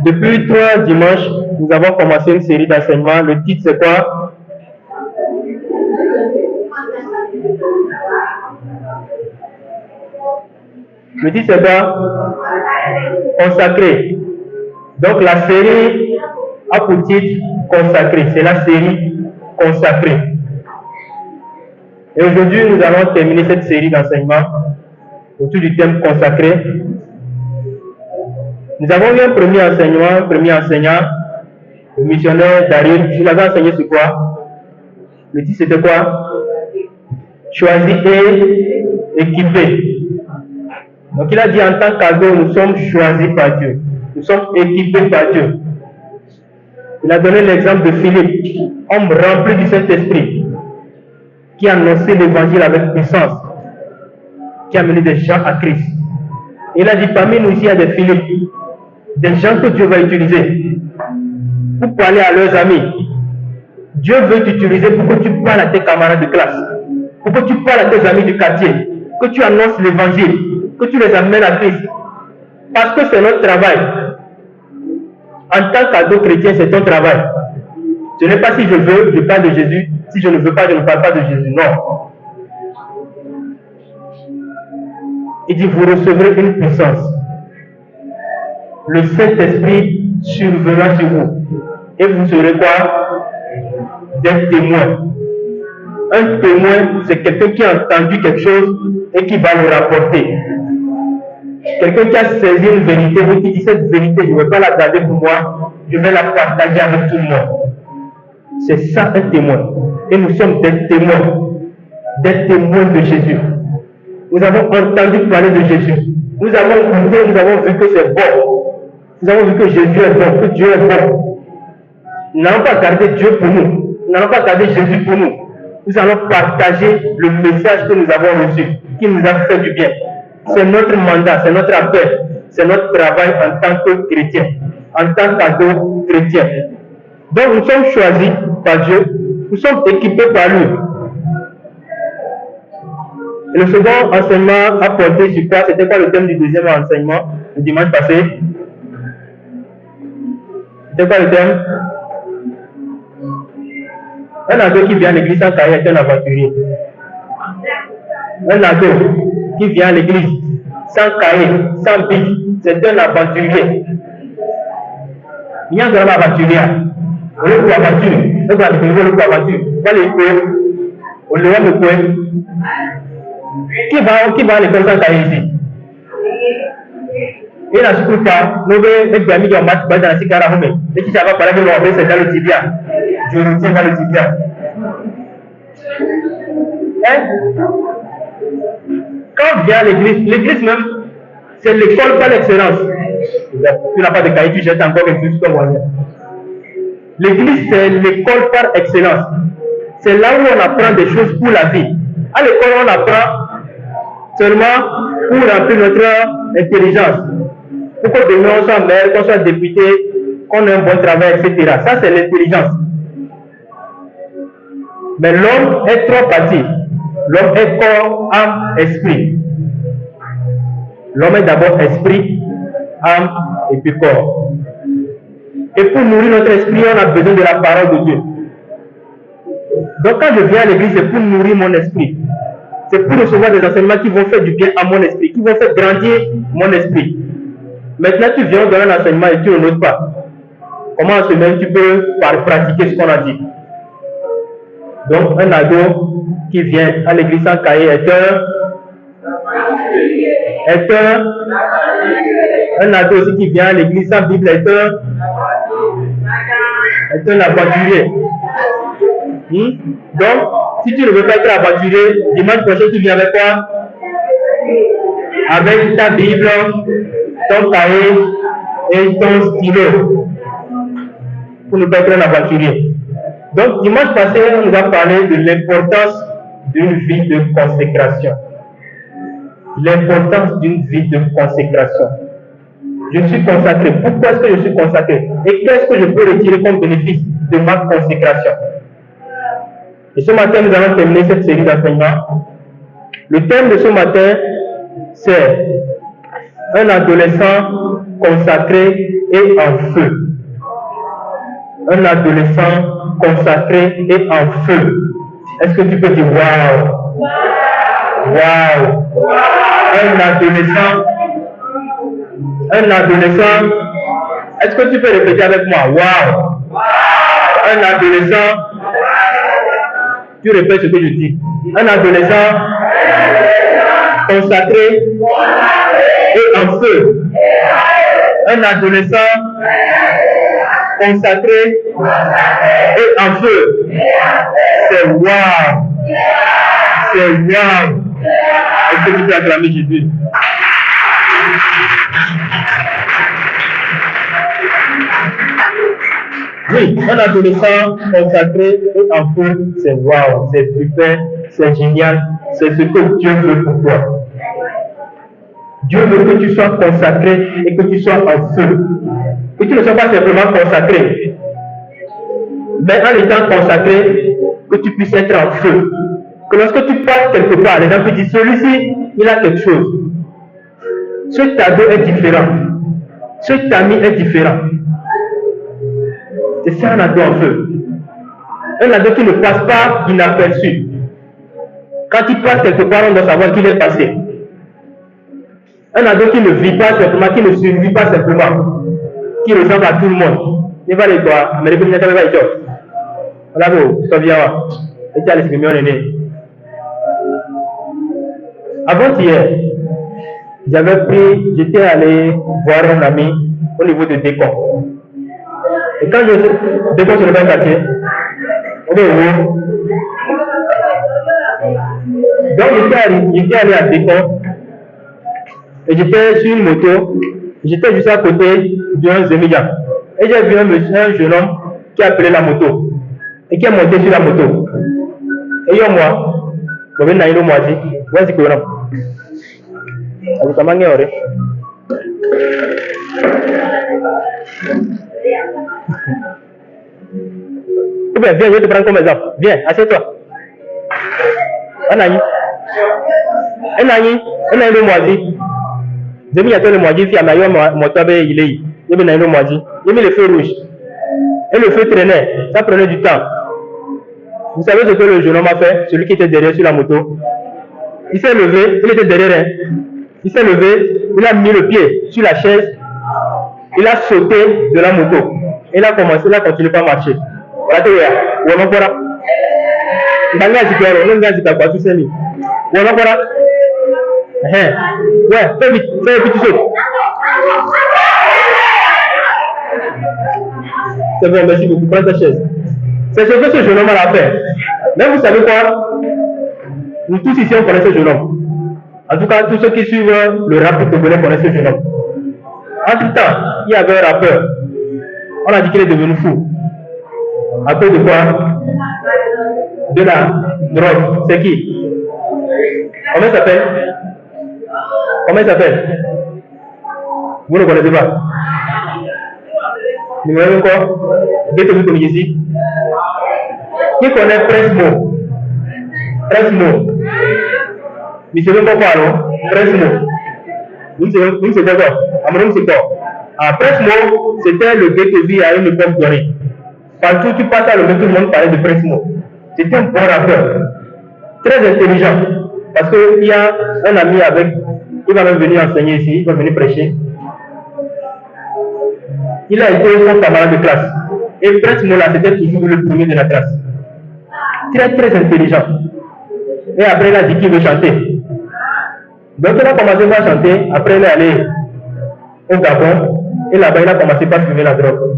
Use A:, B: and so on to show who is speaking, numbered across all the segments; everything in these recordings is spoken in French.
A: Depuis 3 dimanches, nous avons commencé une série d'enseignements. Le titre, c'est quoi? Le titre, c'est quoi? Consacré. Donc, la série a pour titre Consacré. C'est la série Consacrée. Et aujourd'hui, nous allons terminer cette série d'enseignements autour du thème consacré. Nous avons eu un premier enseignant, le missionnaire Daryl. Il avait enseigné sur quoi? Le titre c'était quoi? Choisi et équipé. Donc il a dit en tant qu'ado, nous sommes choisis par Dieu. Nous sommes équipés par Dieu. Il a donné l'exemple de Philippe, homme rempli du Saint-Esprit, qui a annoncé l'évangile avec puissance, qui a mené des gens à Christ. Il a dit parmi nous ici, il y a des Philippe, des gens que Dieu va utiliser pour parler à leurs amis. Dieu veut t'utiliser pour que tu parles à tes camarades de classe, pour que tu parles à tes amis du quartier, que tu annonces l'évangile, que tu les amènes à Christ. Parce que c'est notre travail. En tant qu'ado chrétien, c'est ton travail. Ce n'est pas si je veux, je parle de Jésus. Si je ne veux pas, je ne parle pas de Jésus. Non. Il dit, vous recevrez une puissance. Le Saint-Esprit survenant sur vous. Et vous serez quoi? Des témoins. Un témoin, c'est quelqu'un qui a entendu quelque chose et qui va le rapporter. Quelqu'un qui a saisi une vérité et qui dit cette vérité, je ne vais pas la garder pour moi, je vais la partager avec tout le monde. C'est ça un témoin. Et nous sommes des témoins de Jésus. Nous avons entendu parler de Jésus. Nous avons goûté, nous avons vu que c'est bon. Nous avons vu que Jésus est bon, que Dieu est bon. Nous n'allons pas garder Dieu pour nous. Nous n'allons pas garder Jésus pour nous. Nous allons partager le message que nous avons reçu, qui nous a fait du bien. C'est notre mandat, c'est notre appel, c'est notre travail en tant que chrétien, en tant qu'ado chrétien. Donc nous sommes choisis par Dieu, nous sommes équipés par lui. Et le second enseignement a porté sur quoi? C'était quoi le thème du deuxième enseignement, le dimanche passé? C'était quoi le thème? Un ado qui vient à l'église sans cahier est un aventurier. Un ado qui vient à l'église sans cahier, sans bic, c'est un aventurier. Il y a un grand aventurier. On le voit aventure. On va le aventure. On va le courir. On le voit le courir. Qui va à l'école sans cahier ici? Et la secoue pas, nous avons des amis qui ont match dans la cigare. Et qui savent parler de l'envers, c'est dans le tibia. Je retiens dans le tibia. Quand on vient à l'église même, c'est l'école par l'excellence. Tu n'as pas de cahier, tu jettes encore quelque chose comme moi. L'église, c'est l'école par excellence. C'est là où on apprend des choses pour la vie. À l'école, on apprend seulement pour remplir notre intelligence. Pour que demain on soit maire, qu'on soit député, qu'on ait un bon travail, etc. Ça, c'est l'intelligence. Mais l'homme est trop parti. L'homme est corps, âme, esprit. L'homme est d'abord esprit, âme et puis corps. Et pour nourrir notre esprit, on a besoin de la parole de Dieu. Donc quand je viens à l'église, c'est pour nourrir mon esprit. C'est pour recevoir des enseignements qui vont faire du bien à mon esprit, qui vont faire grandir mon esprit. Maintenant, tu viens donner un enseignement et tu ne notes pas. Comment en semaine tu peux pratiquer ce qu'on a dit? Donc, un ado qui vient à l'église sans cahier est un ado aussi qui vient à l'église sans Bible est un aventurier. Donc, si tu ne veux pas être aventurier, dimanche prochain, tu viens avec quoi? Avec ta Bible, ton cahier et ton stylo. Pour ne pas être un aventurier. Donc, dimanche passé, on nous a parlé de l'importance d'une vie de consécration. L'importance d'une vie de consécration. Je suis consacré. Pourquoi est-ce que je suis consacré? Et qu'est-ce que je peux retirer comme bénéfice de ma consécration? Et ce matin, nous allons terminer cette série d'enseignements. Le thème de ce matin, c'est Un adolescent consacré et en feu. Un adolescent consacré et en feu. Est-ce que tu peux dire waouh? Waouh! Un adolescent. Est-ce que tu peux répéter avec moi? Waouh! Un adolescent. Tu répètes ce que je dis. Un adolescent consacré et en feu. Un adolescent consacré et en feu. C'est waouh! C'est waouh! Est-ce que tu peux acclamer Jésus? Oui, un adolescent consacré et en feu, c'est waouh, c'est super, c'est génial, c'est ce que Dieu veut pour toi. Dieu veut que tu sois consacré et que tu sois en feu. Que tu ne sois pas simplement consacré, mais en étant consacré, que tu puisses être en feu. Que lorsque tu passes quelque part, les gens te disent, celui-ci, il a quelque chose. Ce ado est différent. Ce ami est différent. C'est ça un ado en feu. Un ado qui ne passe pas inaperçu. Quand il passe quelque part, on doit savoir qu'il est passé. Un ado qui ne vit pas simplement, qui ne survit pas simplement, qui ressemble à tout le monde. Il va aller quoi? Mais il va aller quoi? Voilà, vous, ça vient. Et tu as les millions d'aînés. Avant-hier, j'étais allé voir un ami au niveau de Décon. Et quand je Décon sur le même quartier, on est où? Donc j'étais allé à Décon et j'étais sur une moto, j'étais juste à côté d'un Zémiga. Et j'ai vu un jeune homme qui a appelé la moto et qui est monté sur la moto. Et moi, je vais aller moi aussi. Voici que vous avez viens, je vais te prendre comme exemple. Viens, assieds-toi. Anaï, le moisi. J'ai mis à toi le moisi, puis à ma moto, il est. J'ai mis le moisi. J'ai mis le feu rouge. Et le feu traînait. Ça prenait du temps. Vous savez ce que le jeune homme a fait? Celui qui était derrière sur la moto. Il s'est levé, il était derrière. Il s'est levé, il a mis le pied sur la chaise. Il a sauté de la moto. Il a continué à marcher. Voilà, tu vois. On en fera. Ouais, fais vite, tu sautes. C'est bon, merci beaucoup, prends ta chaise. C'est ce que ce jeune homme a fait. Mais vous savez quoi? Nous tous ici, on connaît ce jeune homme. En tout cas, tous ceux qui suivent le rap togolais connaissent ce jeune homme. En tout temps, il y avait un rappeur. On a dit qu'il est devenu fou. À cause de quoi? De la drogue. C'est qui? Comment il s'appelle? Vous ne connaissez pas? Vous connaissez quoi? Dites-vous comme ici. Qui connaît Presmo? Monsieur le papa, non? Presmo. Vous ne savez pas. Presmo, c'était le gars qui vit à une époque donnée. Partout tu passes à le tout le monde parlait de Presmo. C'était un bon rappeur. Très intelligent. Parce qu'il y a un ami avec, il va même venir enseigner ici, il va venir prêcher. Il a été son camarade de classe. Et Presmo là, c'était toujours le premier de la classe. Très très intelligent. Et après il a dit qu'il veut chanter. Donc il a commencé à chanter, après il est allé au Gabon, et là-bas il a commencé par fumer la drogue.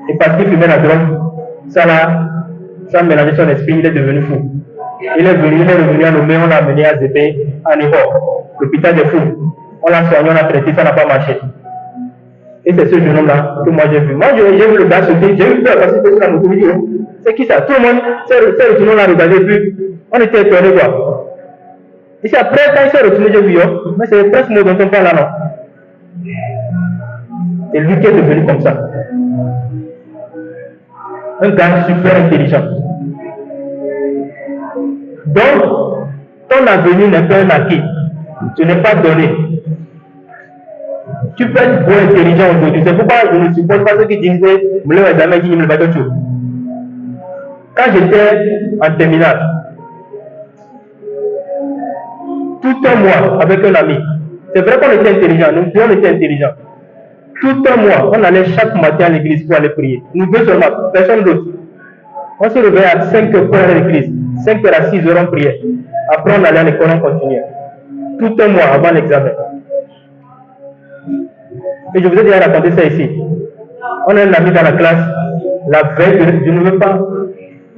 A: Et parce qu'il fumait la drogue, ça a mélangé son esprit, il est devenu fou. Il est revenu à Lomé, on l'a amené à Zépé, à Nihor, l'hôpital des fous. On l'a soigné, on l'a traité, ça n'a pas marché. Et c'est ce jeune homme-là que moi j'ai vu. Moi j'ai vu le gars sauter, j'ai eu peur parce que c'était sur la moto vidéo. C'est qui ça? Tout le monde s'est retourné, on l'a regardé, puis on était étonnés quoi. Et c'est après, quand il s'est retourné, j'ai vu, mais c'est presque mot dont on parle là, non? C'est lui qui est devenu comme ça. Un gars super intelligent. Donc, ton avenir n'est pas un acquis. Ce n'est pas donné. Tu peux être bon intelligent aujourd'hui. C'est pourquoi je ne suppose pas ceux qui disaient le examen qui ne me pas tout. Quand j'étais en terminale, tout un mois avec un ami, c'est vrai qu'on était intelligents, nous deux on était intelligents. Tout un mois, on allait chaque matin à l'église pour aller prier. Nous deux seulement, personne d'autre. On se réveillait à 5 heures pour aller à l'église. 5 heures à 6 heures, on priait. Après, on allait à l'école, on continuait. Tout un mois avant l'examen. Et je vous ai déjà raconté ça ici. On a un ami dans la classe, la veille, je ne veux pas,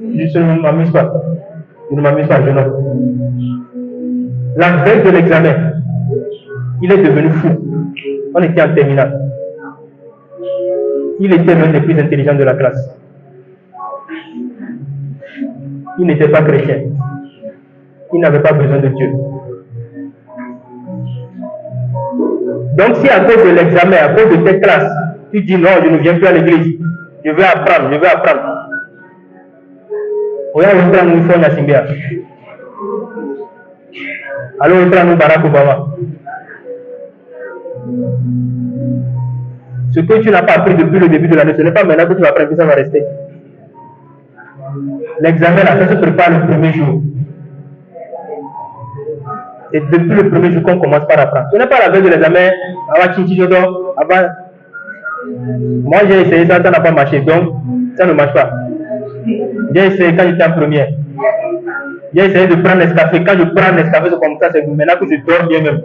A: je ne m'amuse pas. Je ne m'amuse pas, je ne. La veille de l'examen, il est devenu fou. On était en terminale. Il était l'un des plus intelligents de la classe. Il n'était pas chrétien. Il n'avait pas besoin de Dieu. Donc si à cause de l'examen, à cause de tes classes, tu dis non, je ne viens plus à l'église, je veux apprendre, je veux apprendre. Regarde, on prend nous Fonia Simbia. Alors on prend nous Barack Obama. Ce que tu n'as pas appris depuis le début de l'année, ce n'est pas maintenant que tu vas apprendre que ça va rester. L'examen là, ça se prépare le premier jour. Et depuis le premier jour qu'on commence par apprendre. Ce n'est pas la veille de l'examen, avant Chichijodo, avant. Moi j'ai essayé ça, ça n'a pas marché, donc ça ne marche pas. J'ai essayé quand j'étais en première. J'ai essayé de prendre Nescafé. Quand je prends Nescafé, c'est comme ça, c'est maintenant que je dors bien même.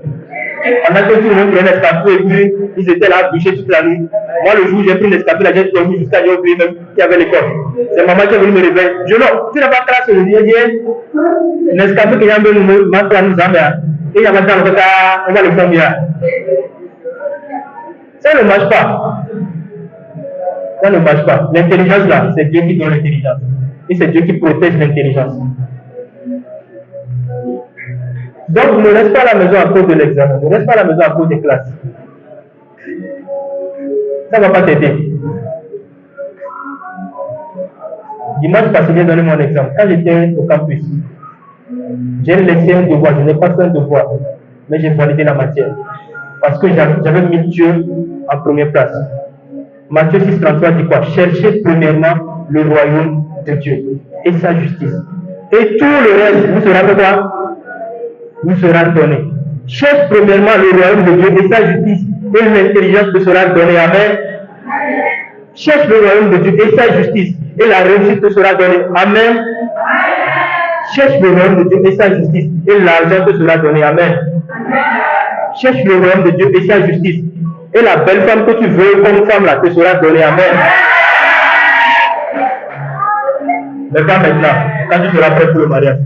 A: On a que tout le monde prenait Nescafé et puis ils étaient là à bûcher toute la nuit. Moi le jour où j'ai pris Nescafé, là j'ai dormi jusqu'à j'ai oublié même qu'il y avait l'école. C'est maman qui est venue me réveiller. Je non, tu n'as pas classe aujourd'hui, j'ai Nescafé qui y a un peu nous maintenant nous amène. Et il y a maintenant le cas, on va le faire bien. Ça ne marche pas. Ça ne marche pas. L'intelligence là, c'est Dieu qui donne l'intelligence. Et c'est Dieu qui protège l'intelligence. Donc ne reste pas à la maison à cause de l'examen, ne reste pas à la maison à cause des classes. Ça ne va pas t'aider. Dimanche passé, j'ai donné mon exemple. Quand j'étais au campus, j'ai laissé un devoir, je n'ai pas fait un devoir, mais j'ai validé la matière. Parce que j'avais mis Dieu en première place. Matthieu 6,33 dit quoi? Cherchez premièrement le royaume de Dieu et sa justice. Et tout le reste vous sera fait quoi? Vous sera donné. Cherche premièrement le royaume de Dieu et sa justice, et l'intelligence te sera donnée. Amen. Cherche le royaume de Dieu et sa justice, et la réussite te sera donnée. Amen. Cherche le royaume de Dieu et sa justice, et l'argent te sera donné. Amen. Cherche le royaume de Dieu et sa justice, et la belle femme que tu veux comme femme là te sera donnée. Amen. Mais pas maintenant, quand tu seras prêt pour le mariage.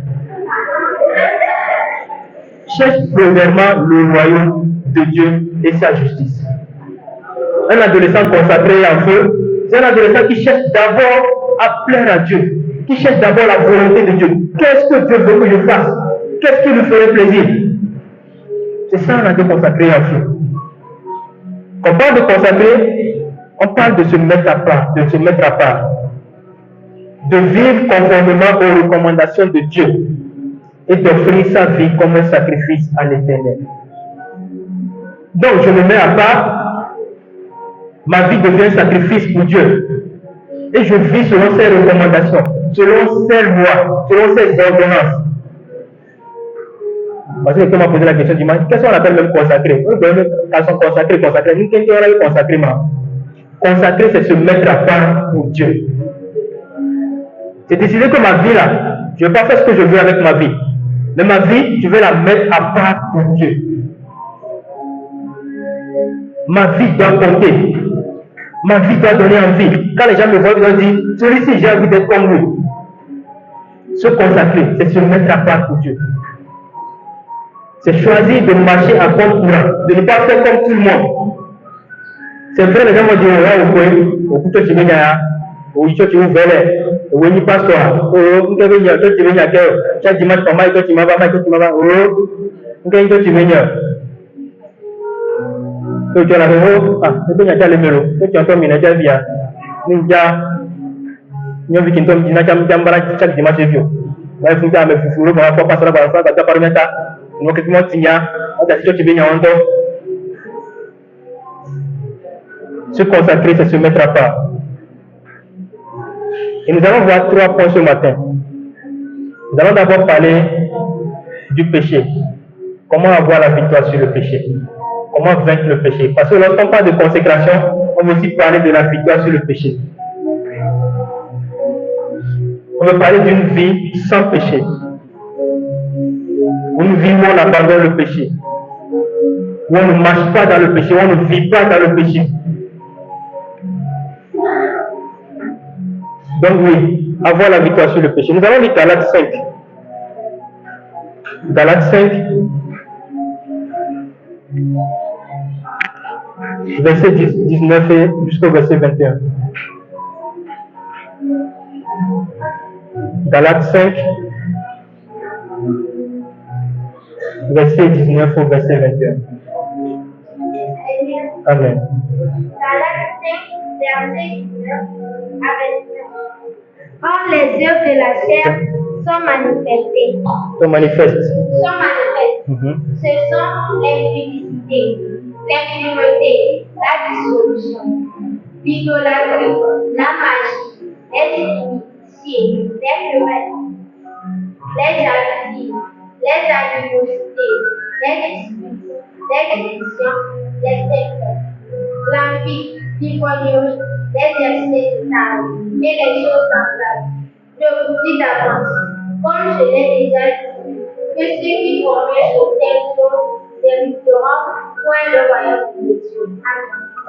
A: Cherche premièrement le royaume de Dieu et sa justice. Un adolescent consacré en feu, c'est un adolescent qui cherche d'abord à plaire à Dieu, qui cherche d'abord la volonté de Dieu. Qu'est-ce que Dieu veut que je fasse? Qu'est-ce qui lui ferait plaisir? C'est ça un adolescent consacré en feu. Quand on parle de consacrer, on parle de se mettre à part, de vivre conformément aux recommandations de Dieu et d'offrir sa vie comme un sacrifice à l'Éternel. Donc je me mets à part, ma vie devient un sacrifice pour Dieu. Et je vis selon ses recommandations, selon ses lois, selon ses ordonnances. Parce que quelqu'un m'a posé la question dimanche, qu'est-ce qu'on appelle même consacré? Quand sont consacrés. Nous, qu'est-ce qu'on a consacré? Consacrer, c'est se mettre à part pour Dieu. C'est décider que ma vie là, je ne vais pas faire ce que je veux avec ma vie. Mais ma vie, je vais la mettre à part pour Dieu. Ma vie doit compter. Ma vie doit donner envie. Quand les gens me voient, ils vont dire, celui-ci, j'ai envie d'être comme lui. Se consacrer, c'est se mettre à part pour Dieu. C'est choisir de marcher à contre-courant, de ne pas faire comme tout le monde. C'est vrai, les gens vont dire, ouais, au couteau, tu viens à oui, tu ouvres oui, ni pasteur, oh, tu viens à tu as dimanche, tu m'as pas, oh, tu viens. Tu as la réunion, ah, tu viens à le mélo, tu entends ménager via, ninja, nous vivons comme Dinaka, chaque dimanche, vieux. Il faut que tu me fous, on va pas passer la barre, tu as parlé, nous, que tu m'as signé, tu as dit, tu viens à Anto. Se consacrer, c'est se mettre à part. Et nous allons voir 3 points ce matin. Nous allons d'abord parler du péché. Comment avoir la victoire sur le péché? Comment vaincre le péché? Parce que lorsqu'on parle de consécration, on veut aussi parler de la victoire sur le péché. On veut parler d'une vie sans péché. Une vie où on abandonne le péché. Où on ne marche pas dans le péché, où on ne vit pas dans le péché. Donc oui, avoir la victoire sur le péché. Nous allons lire Galates 5. Galates 5, verset 19 et jusqu'au verset 21. Galates 5, verset 19 au verset 21. Amen.
B: Galates 5, verset 19 à 21. Or, les œuvres de la chair sont manifestées. Ce sont l'impudicité, l'impureté, la dissolution, l'idolâtrie, la magie, les inimitiés, les querelles, les jalousies, les animosités, les disputes, les divisions, les sectes, l'envie, l'ivrognerie, les excès de table et les choses semblables. Je vous dis d'avance, comme je l'ai déjà dit, que ceux qui commettent de telles choses n'hériteront point le royaume de Dieu.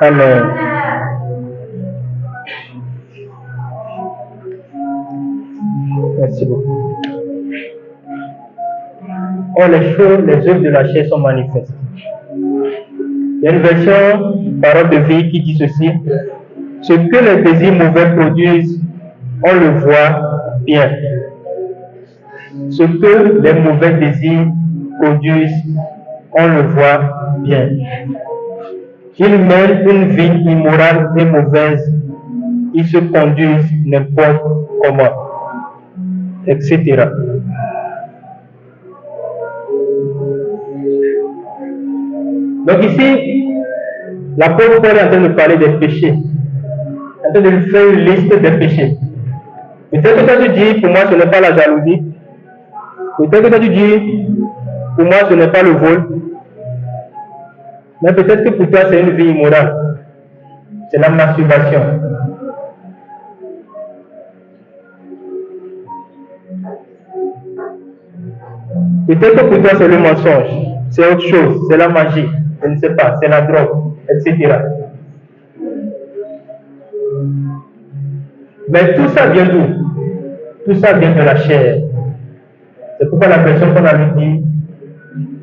A: Amen. Merci beaucoup. Or, les œuvres de la chair sont manifestes. Il y a une version, parole de vie, qui dit ceci: ce que les désirs mauvais produisent, on le voit bien. Ce que les mauvais désirs produisent, on le voit bien. Ils mènent une vie immorale et mauvaise. Ils se conduisent n'importe comment, etc. Donc ici, l'apôtre Paul est en train de parler des péchés. Il est en train de lui faire une liste des péchés. Peut-être que toi tu dis, pour moi ce n'est pas la jalousie. Peut-être que toi tu dis, pour moi ce n'est pas le vol. Mais peut-être que pour toi c'est une vie immorale. C'est la masturbation. Peut-être que pour toi c'est le mensonge. C'est autre chose. C'est la magie. Je ne sais pas. C'est la drogue, etc. Mais tout ça vient d'où? Tout ça vient de la chair. C'est pourquoi la version qu'on a lui dit,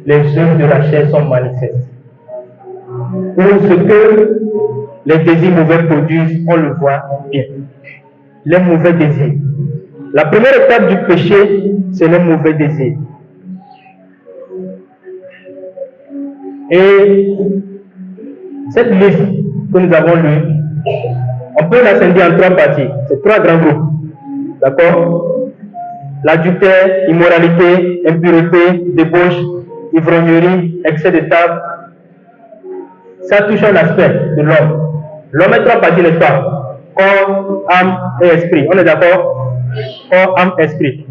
A: les œuvres de la chair sont manifestes. Ou ce que les désirs mauvais produisent, on le voit bien. Les mauvais désirs. La première étape du péché, c'est les mauvais désirs. Et cette liste que nous avons lue, on peut la scinder en 3 parties. C'est 3 grands groupes. D'accord? L'adultère, immoralité, impureté, débauche, ivrognerie, excès de table. Ça touche un aspect de l'homme. L'homme est 3 parties, n'est-ce pas? Corps, âme et esprit. On est d'accord? Corps, âme, esprit.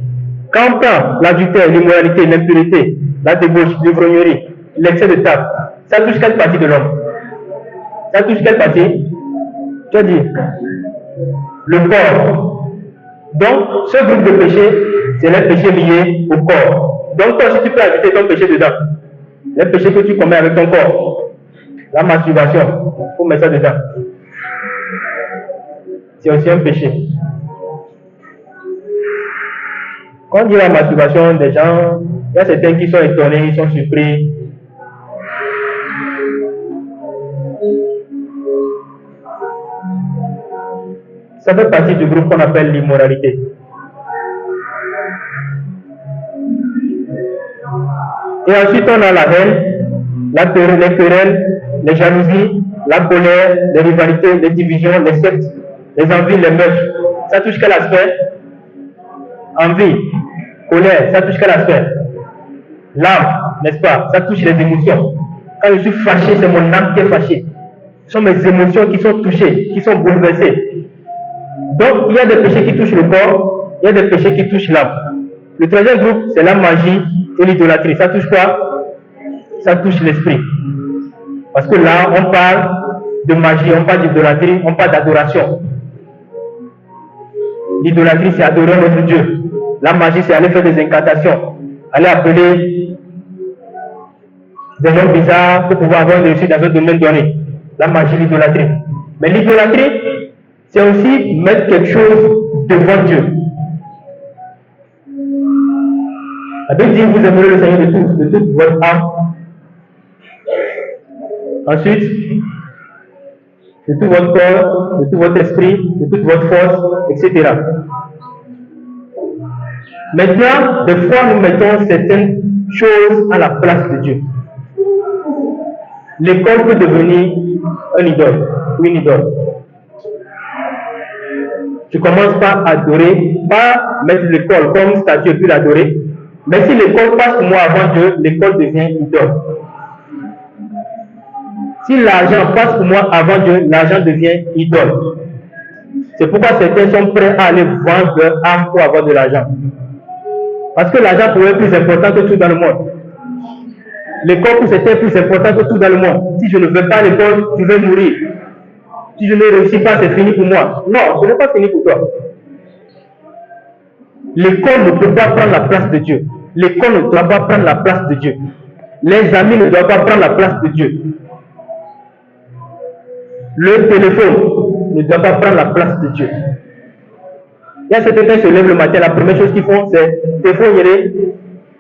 A: Quand on prend l'adultère, l'immoralité, l'impurité, la débauche, l'ivrognerie, l'excès de table, ça touche quelle partie de l'homme? Ça touche quelle partie? Tu as dit le corps. Donc, ce groupe de péchés, c'est les péchés liés au corps. Donc, toi aussi, tu peux ajouter ton péché dedans. Les péchés que tu commets avec ton corps. La masturbation, il faut mettre ça dedans. C'est aussi un péché. Quand on dit la masturbation, des gens, il y a certains qui sont étonnés, ils sont surpris. Ça fait partie du groupe qu'on appelle l'immoralité. Et ensuite, on a la haine, les querelles, les jalousies, la colère, les rivalités, les divisions, les sectes, les envies, les meurtres. Ça touche quel aspect? Envie, colère, ça touche quel aspect? L'âme, n'est-ce pas? Ça touche les émotions. Quand je suis fâché, c'est mon âme qui est fâchée. Ce sont mes émotions qui sont touchées, qui sont bouleversées. Donc, il y a des péchés qui touchent le corps, il y a des péchés qui touchent l'âme. Le troisième groupe, c'est la magie et l'idolâtrie. Ça touche quoi? Ça touche l'esprit. Parce que là, on parle de magie, on parle d'idolâtrie, on parle d'adoration. L'idolâtrie, c'est adorer notre Dieu. La magie, c'est aller faire des incantations, aller appeler des noms bizarres pour pouvoir avoir une réussite dans un domaine donné. La magie, l'idolâtrie. Mais l'idolâtrie, c'est aussi mettre quelque chose devant Dieu. La Bible dit, vous aimerez le Seigneur de toute votre âme. Ensuite, de tout votre corps, de tout votre esprit, de toute votre force, etc. Maintenant, des fois, nous mettons certaines choses à la place de Dieu. L'école peut devenir un idole ou une idole. Tu commences par adorer, pas mettre l'école comme statue puis l'adorer. Mais si l'école passe pour moi avant Dieu, l'école devient idole. Si l'argent passe pour moi avant Dieu, l'argent devient idole. C'est pourquoi certains sont prêts à aller vendre leur âme pour avoir de l'argent. Parce que l'argent pour eux est plus important que tout dans le monde. L'école pour certains est plus important que tout dans le monde. Si je ne veux pas l'école, je vais mourir. Si je ne réussis pas, c'est fini pour moi. Non, ce n'est pas fini pour toi. L'école ne peut pas prendre la place de Dieu. L'école ne doit pas prendre la place de Dieu. Les amis ne doivent pas prendre la place de Dieu. Le téléphone ne doit pas prendre la place de Dieu. Il y a certains qui se lèvent le matin, la première chose qu'ils font, c'est téléphoner.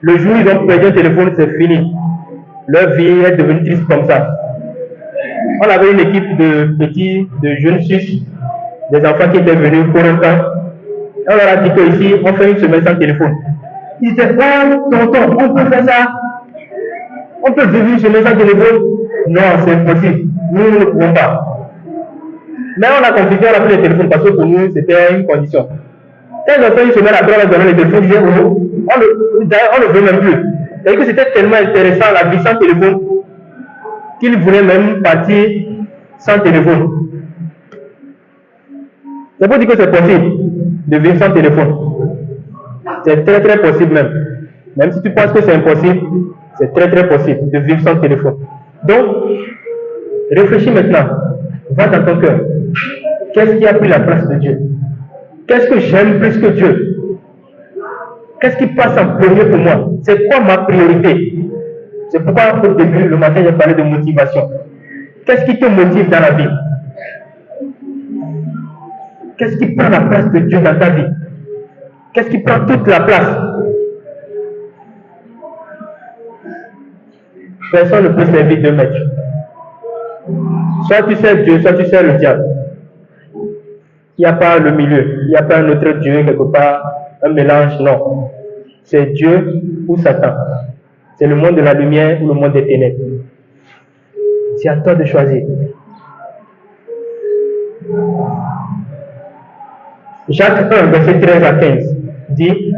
A: Le jour où ils ont perdu un téléphone, c'est fini. Leur vie est devenue triste comme ça. On avait une équipe de petits, de jeunes Suisses, des enfants qui étaient venus pour un temps. On leur a dit qu'ici, on fait une semaine sans téléphone. Ils disaient, oh, tonton, on peut faire ça. On peut vivre une semaine sans téléphone. Non, c'est impossible. Nous ne pouvons pas. Mais on a confié, on a pris le téléphone parce que pour nous, c'était une condition. Quand ils ont fait une semaine après, on a donné le téléphone, ils disaient, oh, on ne veut même plus. C'est-à-dire que c'était tellement intéressant la vie sans téléphone qu'ils voulaient même partir sans téléphone. C'est pour dire que c'est possible de vivre sans téléphone. C'est très très possible même. Même si tu penses que c'est impossible, c'est très très possible de vivre sans téléphone. Donc, réfléchis maintenant. Va dans ton cœur. Qu'est-ce qui a pris la place de Dieu? Qu'est-ce que j'aime plus que Dieu? Qu'est-ce qui passe en premier pour moi? C'est quoi ma priorité? C'est pourquoi au début, le matin, j'ai parlé de motivation. Qu'est-ce qui te motive dans la vie? Qu'est-ce qui prend la place de Dieu dans ta vie? Qu'est-ce qui prend toute la place? Personne ne peut servir deux maîtres. Soit tu sers Dieu, soit tu sers le diable. Il n'y a pas le milieu. Il n'y a pas un autre Dieu quelque part, un mélange, non. C'est Dieu ou Satan. C'est le monde de la lumière ou le monde des ténèbres. C'est à toi de choisir. Jacques 1, verset 13 à 15 dit,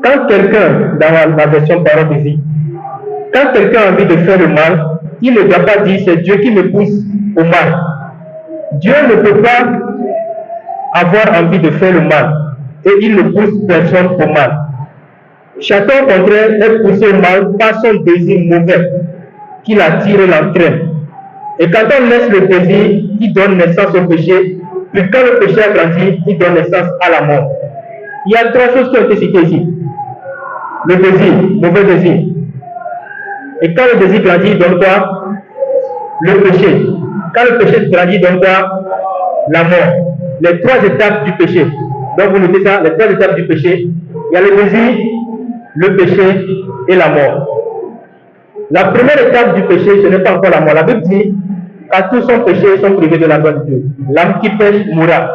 A: quand quelqu'un, dans la version parole de vie, quand quelqu'un a envie de faire le mal, il ne doit pas dire c'est Dieu qui me pousse au mal. Dieu ne peut pas avoir envie de faire le mal et il ne pousse personne au mal. Chacun au contraire est poussé au mal par son désir mauvais qui l'attire et l'entraîne. Et quand on laisse le désir, il donne naissance au péché. Puis quand le péché a grandi, il donne naissance à la mort. Il y a trois choses qui ont été citées ici. Le désir, mauvais désir. Et quand le désir grandit, il donne quoi? Le péché. Quand le péché grandit, il donne quoi? La mort. Les trois étapes du péché. Donc vous notez ça, les trois étapes du péché. Il y a le désir, le péché et la mort. La première étape du péché, ce n'est pas encore la mort. La Bible dit, quand tous sont péchés, ils sont privés de la gloire de Dieu. L'âme qui pêche mourra.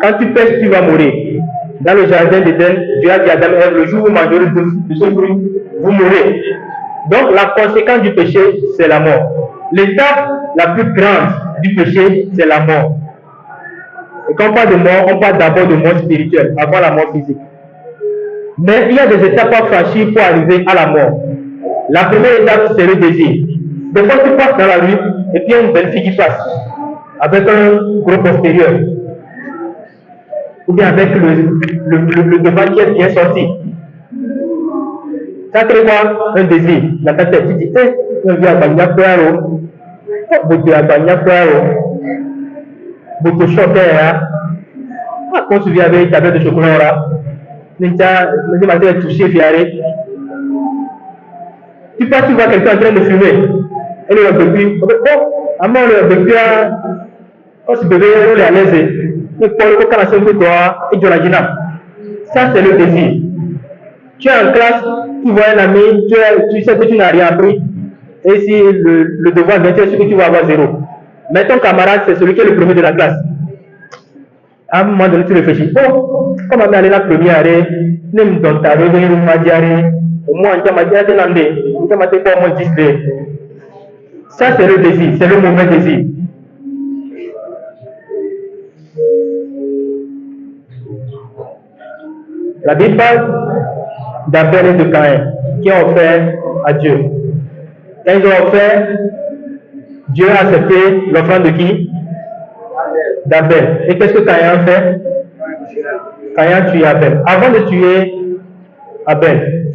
A: Quand tu pêches, tu vas mourir. Dans le jardin d'Éden, Dieu a dit à Adam et Ève, le jour où vous mangerez de ce fruit, vous mourrez. Donc la conséquence du péché, c'est la mort. L'étape la plus grande du péché, c'est la mort. Et quand on parle de mort, on parle d'abord de mort spirituelle, avant la mort physique. Mais il y a des étapes à franchir pour arriver à la mort. La première étape, c'est le désir. Des fois, tu passes dans la rue, et puis il y a une belle fille qui passe, avec un gros postérieur, ou bien avec le devant qui est bien sorti. Ça crée quoi? Un désir dans ta tête. Tu dis, on vient à Bagnakwaro, Boto à Bagnakwaro, Boto choqué, quand tu viens avec ta bête de chocolat, là, tu m'as touché, fiaré. Tu passes, tu vois quelqu'un en train de fumer. Elle est depuis, à moi, le bébé, ce bébé, il est à l'aise. Mais pour le cas, c'est toi, et tu la gêne. Ça, c'est le désir. Tu es en classe, tu vois un ami, tu sais que tu n'as rien appris. Et si le devoir vient, tu es sûr que tu vas avoir 0. Mais ton camarade, c'est celui qui est le premier de la classe. À un moment donné, tu réfléchis. Oh, comment on est allé la première, même dans ta réveil, on m'a dit, au moins, on m'a dit, on m'a dit, au moins 10. Ça, c'est le désir, c'est le mauvais désir. La Bible parle d'Abel et de Caïn qui ont offert à Dieu. Quand ils ont offert, Dieu a accepté l'offrande de qui? D'Abel. Et qu'est-ce que Caïn a fait? Caïn a tué Abel. Avant de tuer Abel,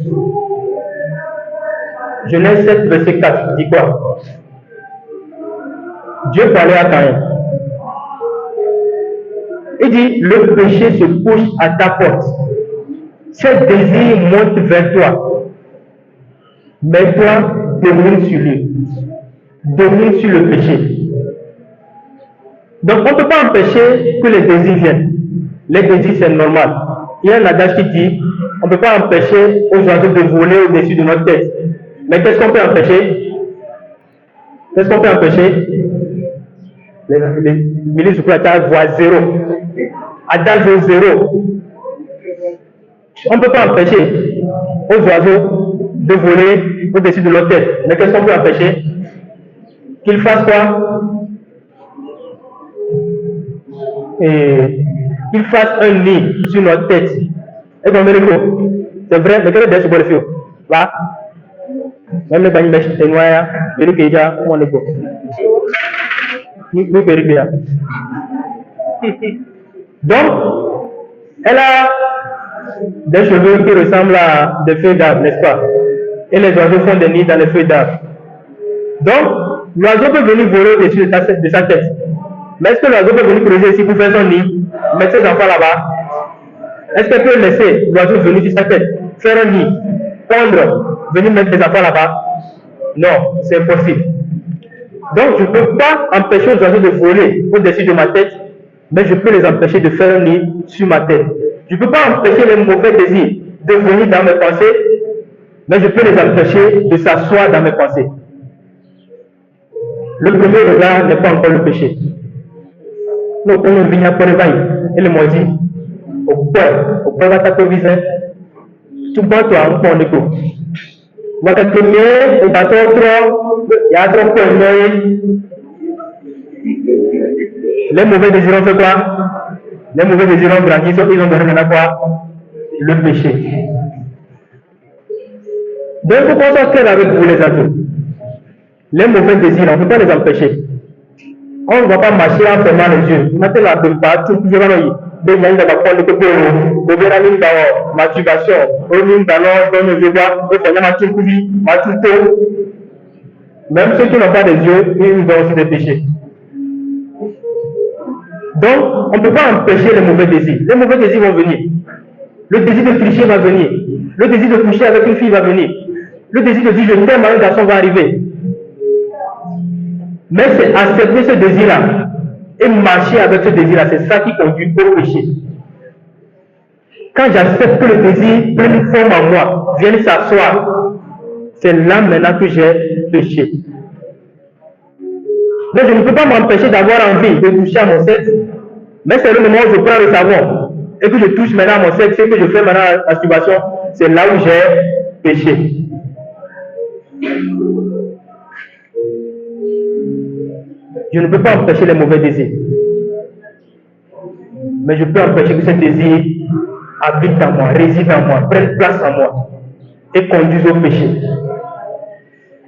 A: Genèse 7, verset 4, dit quoi? Dieu parlait à Caïn. Il dit, le péché se couche à ta porte. Ce désir monte vers toi. Mais toi, domine sur lui. Domine sur le péché. Donc, on ne peut pas empêcher que les désirs viennent. Les désirs, c'est normal. Il y a un adage qui dit, on ne peut pas empêcher aux oiseaux de voler au-dessus de notre tête. Mais qu'est-ce qu'on peut empêcher? Qu'est-ce qu'on peut empêcher? Les milices de voient 0. Adage 0. On ne peut pas empêcher aux oiseaux de voler au-dessus de notre tête. Mais qu'est-ce qu'on peut empêcher? Qu'ils fassent quoi? Et qu'ils fassent un nid sur notre tête. Et donc, c'est vrai, mais quel est ce que là? Même les bagnes mèches, c'est noir, et déjà, on est beau. Nous, bien. Donc, elle a des cheveux qui ressemblent à des feuilles d'arbre, n'est-ce pas? Et les oiseaux font des nids dans les feuilles d'arbre. Donc, l'oiseau peut venir voler au-dessus de sa tête. Mais est-ce que l'oiseau peut venir creuser ici pour faire son nid, mettre ses enfants là-bas? Est-ce qu'elle peut laisser l'oiseau venir sur sa tête, faire un nid, pondre, venir mettre des enfants là-bas? Non, c'est impossible. Donc, je ne peux pas empêcher aux oiseaux de voler au-dessus de ma tête, mais je peux les empêcher de faire un nid sur ma tête. Je ne peux pas empêcher les mauvais désirs de venir dans mes pensées, mais je peux les empêcher de s'asseoir dans mes pensées. Le premier regard n'est pas encore le péché. Donc, on vient pour réveiller. Et le mot dit, au point va t'approvisionner. Tout le monde, toi, on prend le coup. Votre premier, il va trop, il y a trop de les mauvais désirs ont fait quoi? Les mauvais désirs ont grandi, ils ont donné quoi? Le péché. Donc, il faut qu'on soit clair avec vous, les adultes. Les mauvais désirs, on ne peut pas les empêcher. On ne va pas marcher en fermant les yeux. Maintenant, la plupart, tout le monde des gens qui vont prendre le côté, masturbation, même ceux qui n'ont pas des yeux, ils ont aussi des péchés. Donc, on ne peut pas empêcher les mauvais désirs. Les mauvais désirs vont venir. Le désir de tricher va venir. Le désir de coucher avec une fille va venir. Le désir de dire je t'aime à un garçon va arriver. Mais c'est accepter ce désir-là et marcher avec ce désir-là, c'est ça qui conduit au péché. Quand j'accepte que le désir prenne une forme en moi, vienne s'asseoir, c'est là maintenant que j'ai péché. Donc je ne peux pas m'empêcher d'avoir envie de toucher à mon sexe, mais c'est le moment où je prends le savon et que je touche maintenant à mon sexe et que je fais maintenant la masturbation, c'est là où j'ai péché. Je ne peux pas empêcher les mauvais désirs. Mais je peux empêcher que ces désirs habitent en moi, résident en moi, prennent place en moi et conduisent au péché.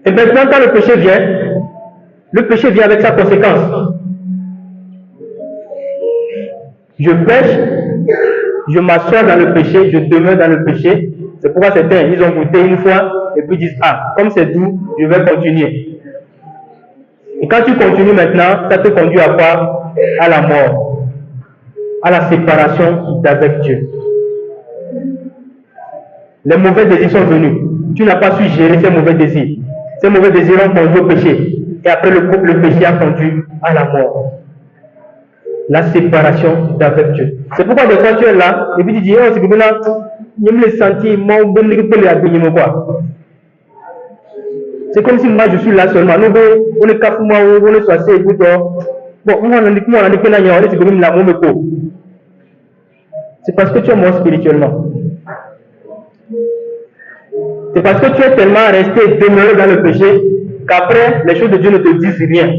A: Et maintenant, quand le péché vient, Le péché vient avec sa conséquence. Je pêche, je m'assois dans le péché, je demeure dans le péché. C'est pourquoi certains, ils ont goûté une fois et puis disent, ah, comme c'est doux, je vais continuer. Et quand tu continues maintenant, ça te conduit à quoi? À la mort, à la séparation d'avec Dieu. Les mauvais désirs sont venus. Tu n'as pas su gérer ces mauvais désirs. Ces mauvais désirs ont conduit au péché. Et après le péché a conduit à la mort. La séparation d'avec Dieu. C'est pourquoi des fois tu es là, et puis tu dis, oh, c'est que là, je me sens, c'est comme si moi je suis là seulement. Nous, on est café, moi, on est soissé, écoute, bon, on a dit que c'est comme la mon. C'est parce que tu es mort spirituellement. C'est parce que tu es tellement resté demeuré dans le péché qu'après, les choses de Dieu ne te disent rien.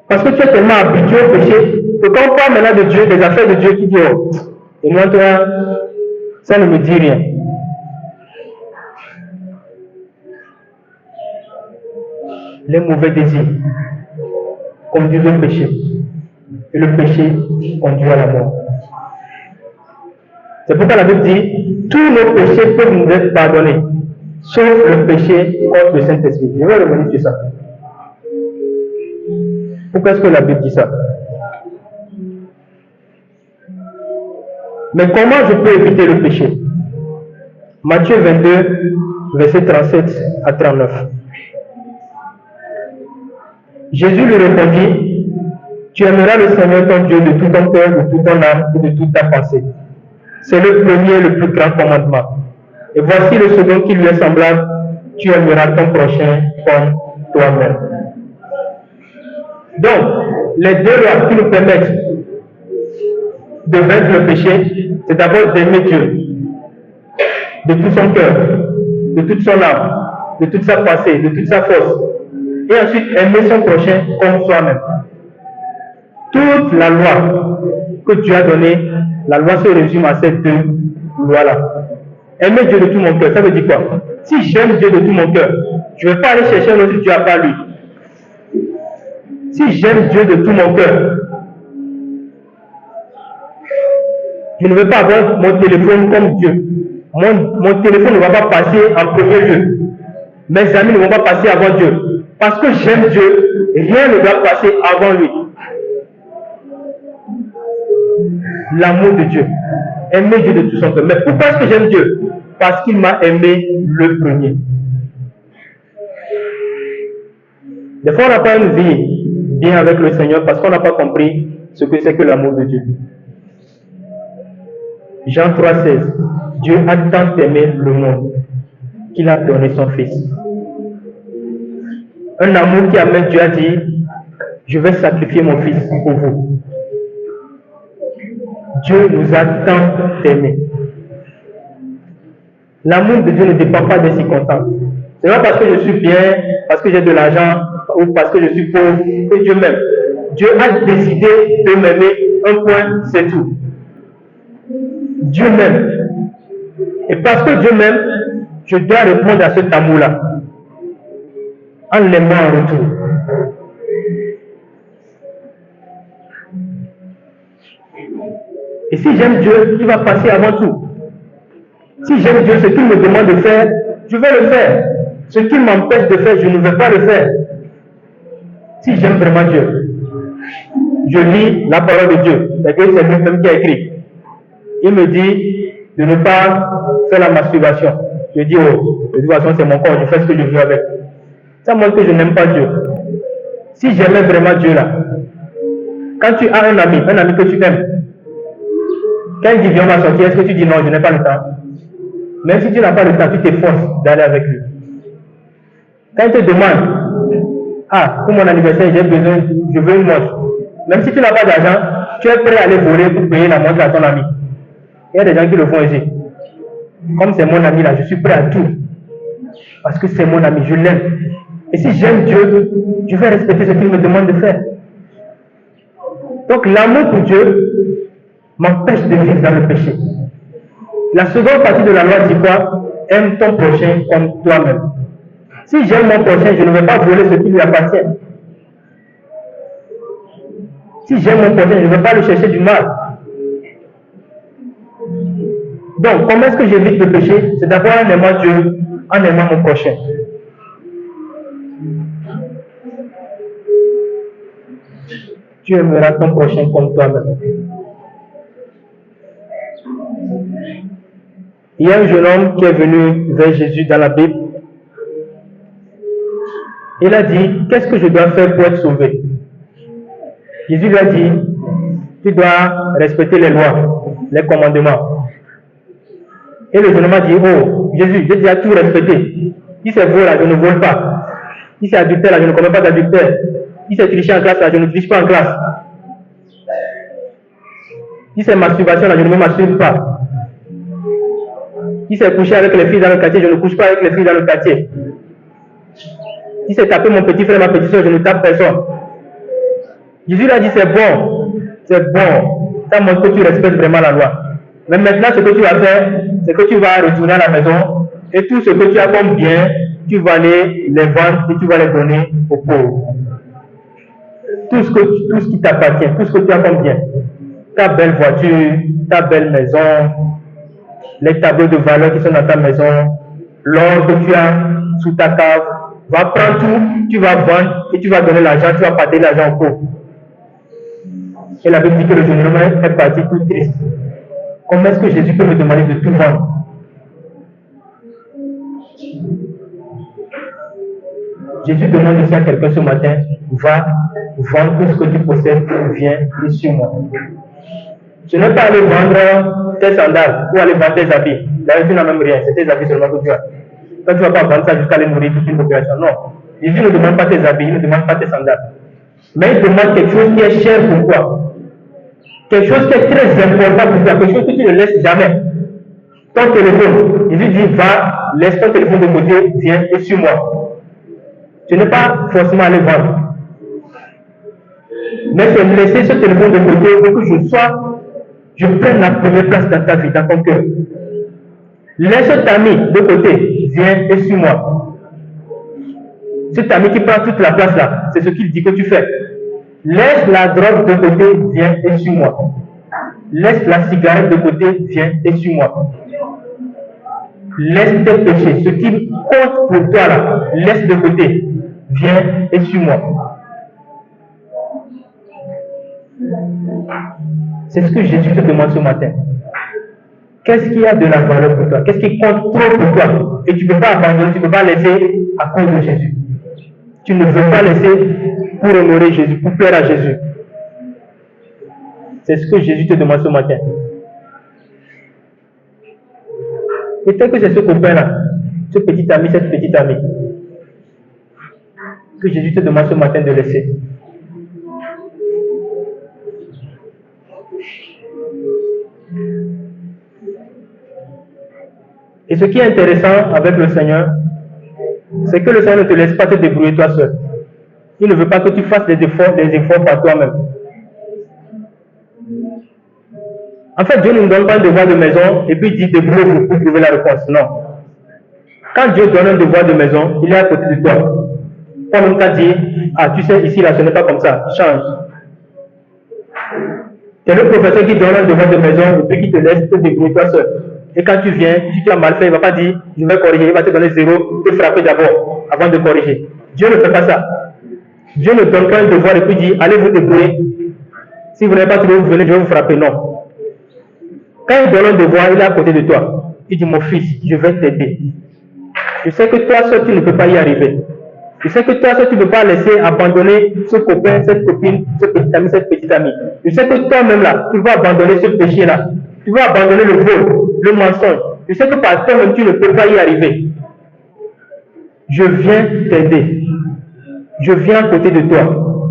A: Parce que tu es tellement habitué au péché que quand on parle maintenant de Dieu, des affaires de Dieu, qui dit, oh, et moi, toi, ça ne me dit rien. Les mauvais désirs conduisent au péché. Et le péché conduit à la mort. C'est pourquoi la Bible dit, tous nos péchés peuvent nous être pardonnés, sauf le péché contre le Saint-Esprit. Je vais revenir sur ça. Pourquoi est-ce que la Bible dit ça? Mais comment je peux éviter le péché? Matthieu 22, versets 37 à 39. Jésus lui répondit, tu aimeras le Seigneur ton Dieu de tout ton cœur, de toute ton âme et de toute ta pensée. C'est le premier et le plus grand commandement. Et voici le second qui lui est semblable, tu aimeras ton prochain comme toi-même. Donc, les deux lois qui nous permettent de vaincre le péché, c'est d'abord d'aimer Dieu de tout son cœur, de toute son âme, de toute sa pensée, de toute sa force. Et ensuite, aimer son prochain comme soi-même. Toute la loi que Dieu a donnée, la loi se résume à ces deux lois-là. Aimer Dieu de tout mon cœur, ça veut dire quoi? Si j'aime Dieu de tout mon cœur, je ne vais pas aller chercher un autre Dieu à part lui. Si j'aime Dieu de tout mon cœur, je ne vais pas avoir mon téléphone comme Dieu. Mon téléphone ne va pas passer en premier lieu. Mes amis ne vont pas passer avant Dieu. Parce que j'aime Dieu, rien ne doit passer avant lui. L'amour de Dieu. Aimer Dieu de tout son cœur. Mais pourquoi est-ce que j'aime Dieu? Parce qu'il m'a aimé le premier. Des fois, on n'a pas une vie bien avec le Seigneur parce qu'on n'a pas compris ce que c'est que l'amour de Dieu. Jean 3,16. Dieu a tant aimé le monde qu'il a donné son Fils. Un amour qui amène Dieu à dire, je vais sacrifier mon Fils pour vous. Dieu nous a tant aimés. L'amour de Dieu ne dépend pas des circonstances. Ce n'est pas parce que je suis bien, parce que j'ai de l'argent, ou parce que je suis pauvre, que Dieu m'aime. Dieu a décidé de m'aimer, un point, c'est tout. Dieu m'aime. Et parce que Dieu m'aime, je dois répondre à cet amour-là, en l'aimant en retour. Et si j'aime Dieu, il va passer avant tout. Si j'aime Dieu, ce qu'il me demande de faire, je vais le faire. Ce qu'il m'empêche de faire, je ne vais pas le faire. Si j'aime vraiment Dieu, je lis la parole de Dieu. C'est lui-même qui a écrit. Il me dit de ne pas faire la masturbation. Je dis, oh, de toute façon, c'est mon corps, je fais ce que je veux avec. Ça montre que je n'aime pas Dieu. Si j'aimais vraiment Dieu là, quand tu as un ami que tu aimes, quand il dit viens, on va sortir, est-ce que tu dis non, je n'ai pas le temps? Même si tu n'as pas le temps, tu t'efforces d'aller avec lui. Quand il te demande, ah, pour mon anniversaire, j'ai besoin, je veux une montre. Même si tu n'as pas d'argent, tu es prêt à aller voler pour payer la montre à ton ami. Il y a des gens qui le font ici. Comme c'est mon ami là, je suis prêt à tout. Parce que c'est mon ami, je l'aime. Et si j'aime Dieu, je vais respecter ce qu'il me demande de faire. Donc l'amour pour Dieu m'empêche de vivre dans le péché. La seconde partie de la loi dit quoi? Aime ton prochain comme toi-même. Si j'aime mon prochain, je ne vais pas voler ce qui lui appartient. Si j'aime mon prochain, je ne vais pas le chercher du mal. Donc, comment est-ce que j'évite le péché? C'est d'abord en aimant Dieu, en aimant mon prochain. Tu aimeras ton prochain comme toi-même. Il y a un jeune homme qui est venu vers Jésus dans la Bible. Il a dit, qu'est-ce que je dois faire pour être sauvé? Jésus lui a dit, tu dois respecter les lois, les commandements. Et le jeune homme a dit, oh, Jésus, j'ai déjà tout respecté. Si c'est vol, là, je ne vole pas. Si c'est adultère, là, je ne commets pas d'adultère. Si c'est tricher en classe, là, je ne triche pas en classe. Si c'est masturbation, là, je ne me masturbe pas. Si c'est coucher avec les filles dans le quartier, je ne couche pas avec les filles dans le quartier. Si c'est taper mon petit frère, ma petite soeur, je ne tape personne. Jésus lui a dit, c'est bon. Ça montre que tu respectes vraiment la loi. Mais maintenant, ce que tu vas faire, c'est que tu vas retourner à la maison et tout ce que tu as comme bien, tu vas aller les vendre et tu vas les donner aux pauvres. Tout ce qui t'appartient, tout ce que tu as comme bien. Ta belle voiture, ta belle maison, les tableaux de valeur qui sont dans ta maison, l'or que tu as sous ta cave, va prendre tout, tu vas vendre et tu vas donner l'argent, tu vas partager l'argent aux pauvres. Et la Bible dit que le jeune homme est parti tout triste. Comment est-ce que Jésus peut me demander de tout vendre? Jésus demande aussi à quelqu'un ce matin, va vendre tout ce que tu possèdes, viens et suis-moi. Je n'ai pas aller vendre tes sandales ou aller vendre tes habits. D'ailleurs, tu n'as même rien, c'est tes habits seulement que tu as. Toi, tu ne vas pas vendre ça jusqu'à aller nourrir toute une population. Non. Jésus ne demande pas tes habits, il ne demande pas tes sandales. Mais il demande quelque chose qui est cher pour toi. Quelque chose qui est très important pour toi, quelque chose que tu ne laisses jamais. Ton téléphone, Jésus dit, va, laisse ton téléphone de côté, viens et suis-moi. Tu n'es pas forcément aller vendre. Mais c'est laisser ce téléphone de côté pour que je prenne la première place dans ta vie, dans ton cœur. Laisse cet ami de côté, viens et suis-moi. Cet ami qui prend toute la place là, c'est ce qu'il dit que tu fais. Laisse la drogue de côté, viens et suis-moi. Laisse la cigarette de côté, viens et suis-moi. Laisse tes péchés, ce qui compte pour toi là, laisse de côté, viens et suis-moi. C'est ce que Jésus te demande ce matin. Qu'est-ce qui a de la valeur pour toi? Qu'est-ce qui compte trop pour toi? Et tu ne peux pas abandonner, tu ne peux pas laisser à cause de Jésus. Tu ne veux pas laisser pour honorer Jésus, pour plaire à Jésus. C'est ce que Jésus te demande ce matin. Peut-être que c'est ce copain-là, ce petit ami, cette petite amie, que Jésus te demande ce matin de laisser. Et ce qui est intéressant avec le Seigneur, c'est que le Seigneur ne te laisse pas te débrouiller toi seul. Il ne veut pas que tu fasses des efforts par toi-même. En fait, Dieu ne nous donne pas un devoir de maison et puis il dit débrouille-vous pour trouver la réponse. Non. Quand Dieu donne un devoir de maison, il est à côté de toi. Comme on dit, ah tu sais, ici là, ce n'est pas comme ça, change. C'est le professeur qui donne un devoir de maison et puis qui te laisse te débrouiller toi seul. Et quand tu viens, si tu as mal fait, il ne va pas dire, je vais corriger, il va te donner 0, te frapper d'abord, avant de corriger. Dieu ne fait pas ça. Dieu ne donne pas un devoir et puis dit, allez vous débrouiller. Si vous n'avez pas trouvé, vous venez, je vais vous frapper. Non. Quand il donne un devoir, il est à côté de toi. Il dit, mon fils, je vais t'aider. Je sais que toi seul, tu ne peux pas y arriver. Je sais que toi seul, tu ne peux pas laisser abandonner ce copain, cette copine, ce petit ami, cette petite amie. Je sais que toi-même là, tu vas abandonner ce péché-là. Tu vas abandonner le vol, le mensonge. Je sais que par toi-même, tu ne peux pas y arriver. Je viens t'aider. Je viens à côté de toi.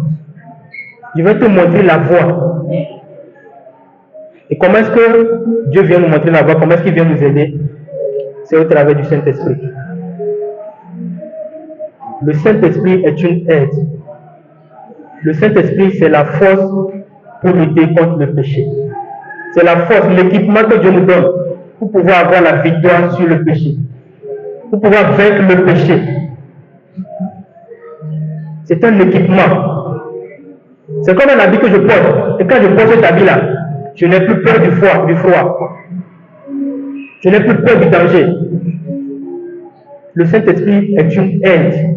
A: Je vais te montrer la voie. Et comment est-ce que Dieu vient nous montrer la voie? Comment est-ce qu'il vient nous aider? C'est au travers du Saint-Esprit. Le Saint-Esprit est une aide. Le Saint-Esprit, c'est la force pour lutter contre le péché. C'est la force, l'équipement que Dieu nous donne pour pouvoir avoir la victoire sur le péché. Pour pouvoir vaincre le péché. C'est un équipement. C'est comme un habit que je porte. Et quand je porte cet habit-là, je n'ai plus peur du froid. Je n'ai plus peur du danger. Le Saint-Esprit est une aide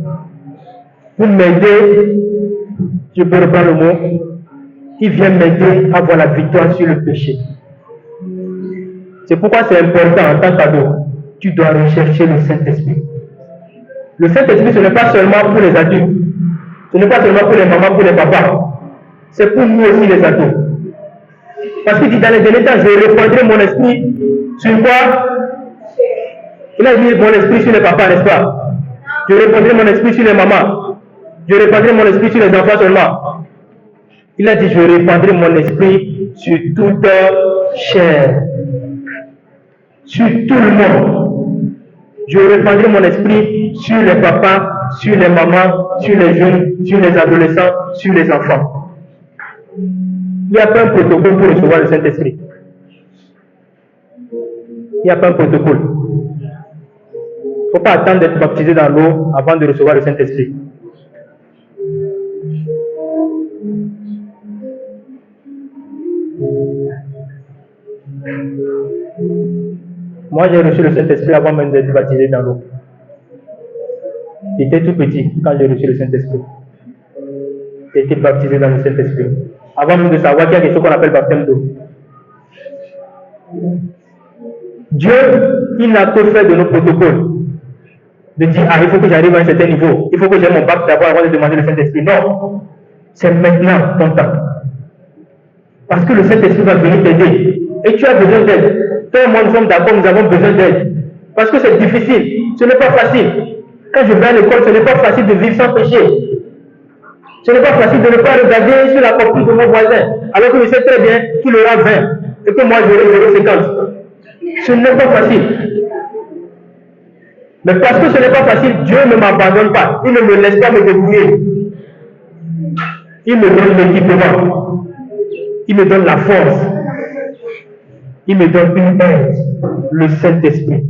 A: pour m'aider. Je peux reprendre le mot. Il vient m'aider à avoir la victoire sur le péché. C'est pourquoi c'est important en tant qu'ado. Tu dois rechercher le Saint-Esprit. Le Saint-Esprit, ce n'est pas seulement pour les adultes. Ce n'est pas seulement pour les mamans, pour les papas. C'est pour nous aussi les ados. Parce qu'il dit dans les derniers temps, je répandrai mon esprit sur quoi? Il a dit mon esprit sur les papas, n'est-ce pas? Je répandrai mon esprit sur les mamans. Je répandrai mon esprit sur les enfants seulement. Il a dit je répandrai mon esprit sur toute chair. Sur tout le monde. Je répandrai mon esprit sur les papas, sur les mamans, sur les jeunes, sur les adolescents, sur les enfants. Il n'y a pas un protocole pour recevoir le Saint-Esprit. Il n'y a pas un protocole. Il ne faut pas attendre d'être baptisé dans l'eau avant de recevoir le Saint-Esprit. Moi, j'ai reçu le Saint-Esprit avant même d'être baptisé dans l'eau. J'étais tout petit quand j'ai reçu le Saint-Esprit. J'ai été baptisé dans le Saint-Esprit. Avant même de savoir qu'il y a quelque chose qu'on appelle baptême d'eau. Dieu, il n'a que fait de nos protocoles. De dire, il faut que j'arrive à un certain niveau. Il faut que j'ai mon bac d'abord avant de demander le Saint-Esprit. Non. C'est maintenant ton temps. Parce que le Saint-Esprit va venir t'aider. Et tu as besoin d'aide. Toi et moi, nous sommes d'accord, nous avons besoin d'aide. Parce que c'est difficile. Ce n'est pas facile. Quand je vais à l'école, ce n'est pas facile de vivre sans péché. Ce n'est pas facile de ne pas regarder sur la copie de mon voisin, alors que je sais très bien qu'il aura 20 et que moi j'aurai 0,50. Ce n'est pas facile. Mais parce que ce n'est pas facile, Dieu ne m'abandonne pas. Il ne me laisse pas me débrouiller. Il me donne l'équipement. Il me donne la force. Il me donne une aide, le Saint-Esprit.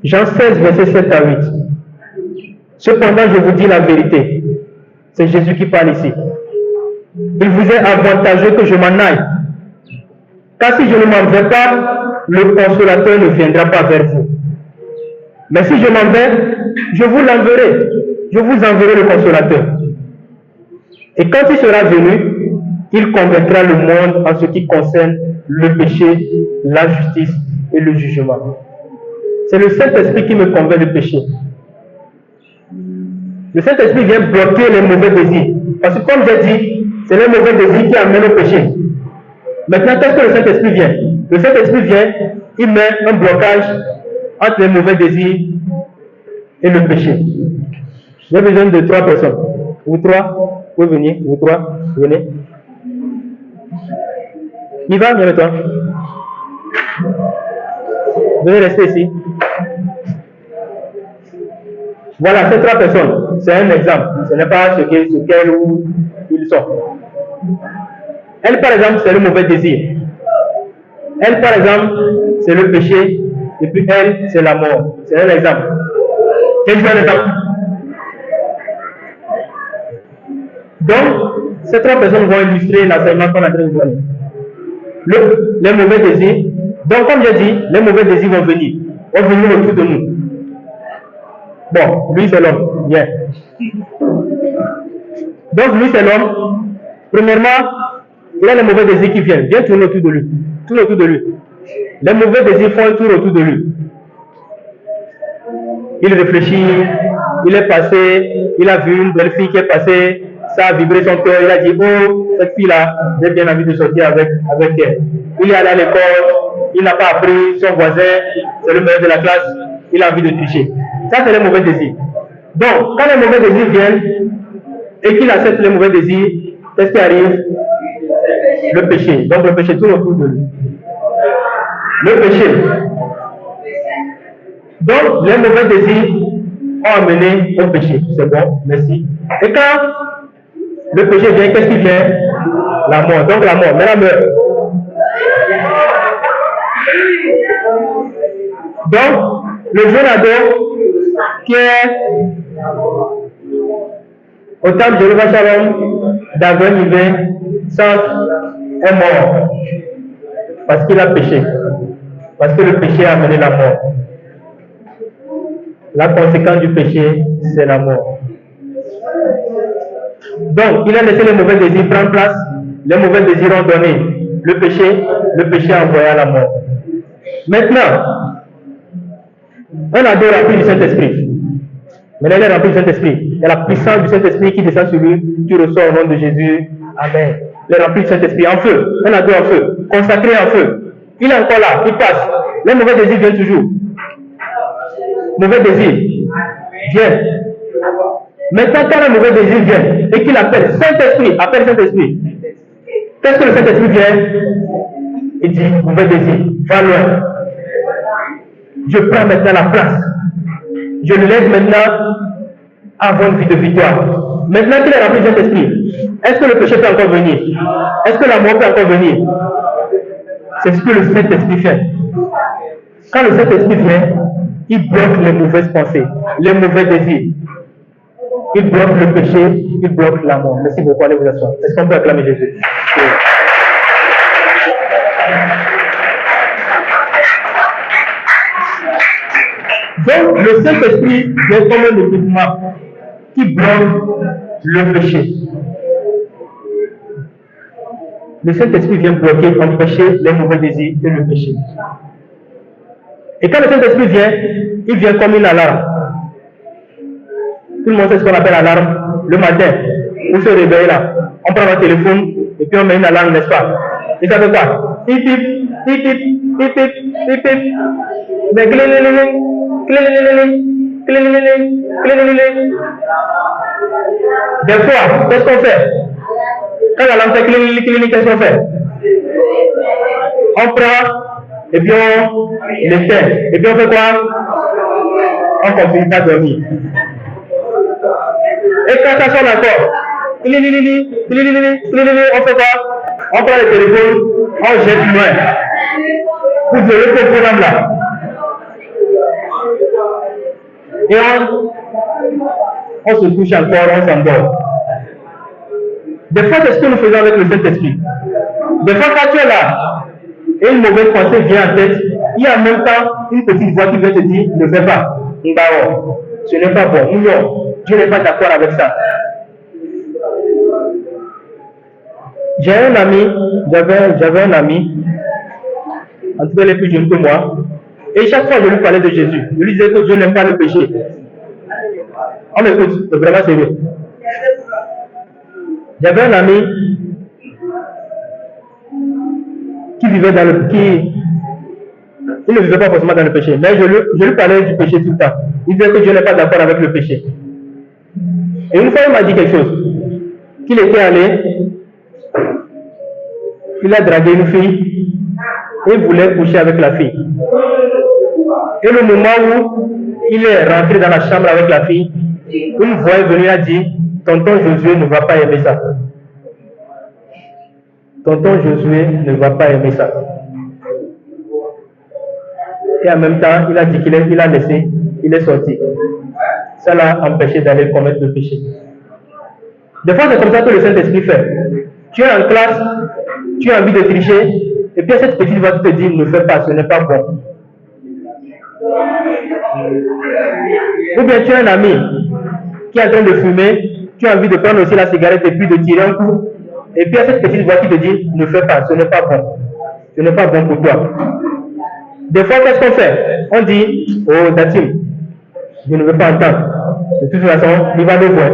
A: Jean 16, verset 7 à 8. Cependant, je vous dis la vérité. C'est Jésus qui parle ici. Il vous est avantageux que je m'en aille. Car si je ne m'en vais pas, le consolateur ne viendra pas vers vous. Mais si je m'en vais, je vous l'enverrai. Je vous enverrai le consolateur. Et quand il sera venu, il convaincra le monde en ce qui concerne le péché, la justice et le jugement. C'est le Saint-Esprit qui me convainc du péché. Le Saint-Esprit vient bloquer les mauvais désirs. Parce que comme j'ai dit, c'est les mauvais désirs qui amènent au péché. Maintenant, qu'est-ce que le Saint-Esprit vient? Le Saint-Esprit vient, il met un blocage entre les mauvais désirs et le péché. J'ai besoin de 3 personnes. Vous 3, vous venez. Vous 3, venez. Il va, viens avec toi. Venez rester ici. Voilà, ces 3 personnes, c'est un exemple. Ce n'est pas ce qu'elles ou ils sont. Elle, par exemple, c'est le mauvais désir. Elle, par exemple, c'est le péché. Et puis elle, c'est la mort. C'est un exemple. Quel est l'exemple? Donc, ces 3 personnes vont illustrer l'enseignement qu'on a en train de donner. Les mauvais désirs. Donc, comme j'ai dit, les mauvais désirs vont venir autour de nous. Bon, lui c'est l'homme. Bien. Donc, lui c'est l'homme. Premièrement, il a les mauvais désirs qui viennent. Viens tourner autour de lui. Tourne autour de lui. Les mauvais désirs font un tour autour de lui. Il réfléchit. Il est passé. Il a vu une belle fille qui est passée. Ça a vibré son cœur. Il a dit, oh, cette fille-là, j'ai bien envie de sortir avec elle. Il est allé à l'école. Il n'a pas appris. Son voisin, c'est le meilleur de la classe. Il a envie de tricher. Ça, c'est les mauvais désirs. Donc, quand les mauvais désirs viennent et qu'il accepte les mauvais désirs, qu'est-ce qui arrive? Le péché. Donc, le péché tourne autour de lui. Le péché. Donc, les mauvais désirs ont amené au péché. C'est bon, merci. Et quand le péché vient, qu'est-ce qui vient? La mort. Donc, la mort. Mais la meurt. Donc, le jeune ado qui est Au temps de Jéhovah Shalom, Dagon vivait, Saul est mort parce qu'il a péché, parce que le péché a amené la mort. La conséquence du péché, c'est la mort. Donc, il a laissé les mauvais désirs prendre place, les mauvais désirs ont donné le péché a envoyé à la mort. Maintenant, un ado rempli du Saint-Esprit. Maintenant, il est rempli du Saint-Esprit. Il y a la puissance du Saint-Esprit qui descend sur lui, qui reçoit au nom de Jésus. Amen. Il est rempli du Saint-Esprit en feu, un ado en feu, consacré en feu. Il est encore là, il passe. Les mauvais désirs viennent toujours. Mauvais désirs viennent. Maintenant, quand le mauvais désir vient et qu'il appelle Saint-Esprit, appelle Saint-Esprit. Qu'est-ce que le Saint-Esprit vient? Il dit, mauvais désir, va loin. Je prends maintenant la place. Je le laisse maintenant avoir une vie de victoire. Maintenant qu'il est rempli de Saint-Esprit, est-ce que le péché peut encore venir? Est-ce que la mort peut encore venir? C'est ce que le Saint-Esprit fait. Quand le Saint-Esprit vient, il bloque les mauvaises pensées, les mauvais désirs. Il bloque le péché, il bloque la mort. Merci beaucoup, allez vous asseoir. Est-ce qu'on peut acclamer Jésus? Donc, le Saint-Esprit est comme un équipement qui bloque le péché. Le Saint-Esprit vient bloquer, empêcher les mauvais désirs et le péché. Et quand le Saint-Esprit vient, il vient comme une alarme. Tout le monde sait ce qu'on appelle alarme. Le matin, on se réveille là, on prend notre téléphone et puis on met une alarme, n'est-ce pas? Et ça fait quoi? Pip, pip, pip, pip, pip, pip, pip, pip. Mais des fois, qu'est-ce qu'on fait? Quand l'alarme fait qu'est-ce qu'on fait? On prend et puis on l'éteint. Et puis on fait quoi? On continue pas dormir. Et quand ça sonne encore, on fait quoi? On prend le téléphone, on jette loin. Pour gérer ce programme-là. Et on se couche encore, on s'endort. Des fois, c'est ce que nous faisons avec le Saint-Esprit. Des fois, quand tu es là, et une mauvaise pensée vient en tête, il y a en même temps une petite voix qui vient te dire, ne fais pas. Ce n'est pas bon. Non, Dieu n'est pas d'accord avec ça. J'avais un ami, en tout cas il est plus jeune que moi, et chaque fois je lui parlais de Jésus, je lui disais que Dieu n'aime pas le péché. On m'écoute, c'est vraiment sérieux. J'avais un ami qui vivait dans le... Il ne vivait pas forcément dans le péché, mais je lui parlais du péché tout le temps. Il disait que Dieu n'est pas d'accord avec le péché. Et une fois il m'a dit quelque chose, qu'il était allé, il a dragué une fille et voulait coucher avec la fille. Et le moment où il est rentré dans la chambre avec la fille, une voix est venue et a dit, tonton Josué ne va pas aimer ça. Tonton Josué ne va pas aimer ça. Et en même temps, il a dit qu'il a laissé, il est sorti. Ça l'a empêché d'aller commettre le péché. Des fois, c'est comme ça que le Saint-Esprit fait. Tu es en classe, tu as envie de tricher, et puis cette petite voix qui te dit, ne fais pas, ce n'est pas bon. Ou bien tu as un ami qui est en train de fumer, tu as envie de prendre aussi la cigarette et puis de tirer un coup, et puis il y a cette petite voix qui te dit, ne fais pas, ce n'est pas bon. Ce n'est pas bon pour toi. Des fois, qu'est-ce qu'on fait? On dit, oh Datim, je ne veux pas entendre. De toute façon, il va le voir.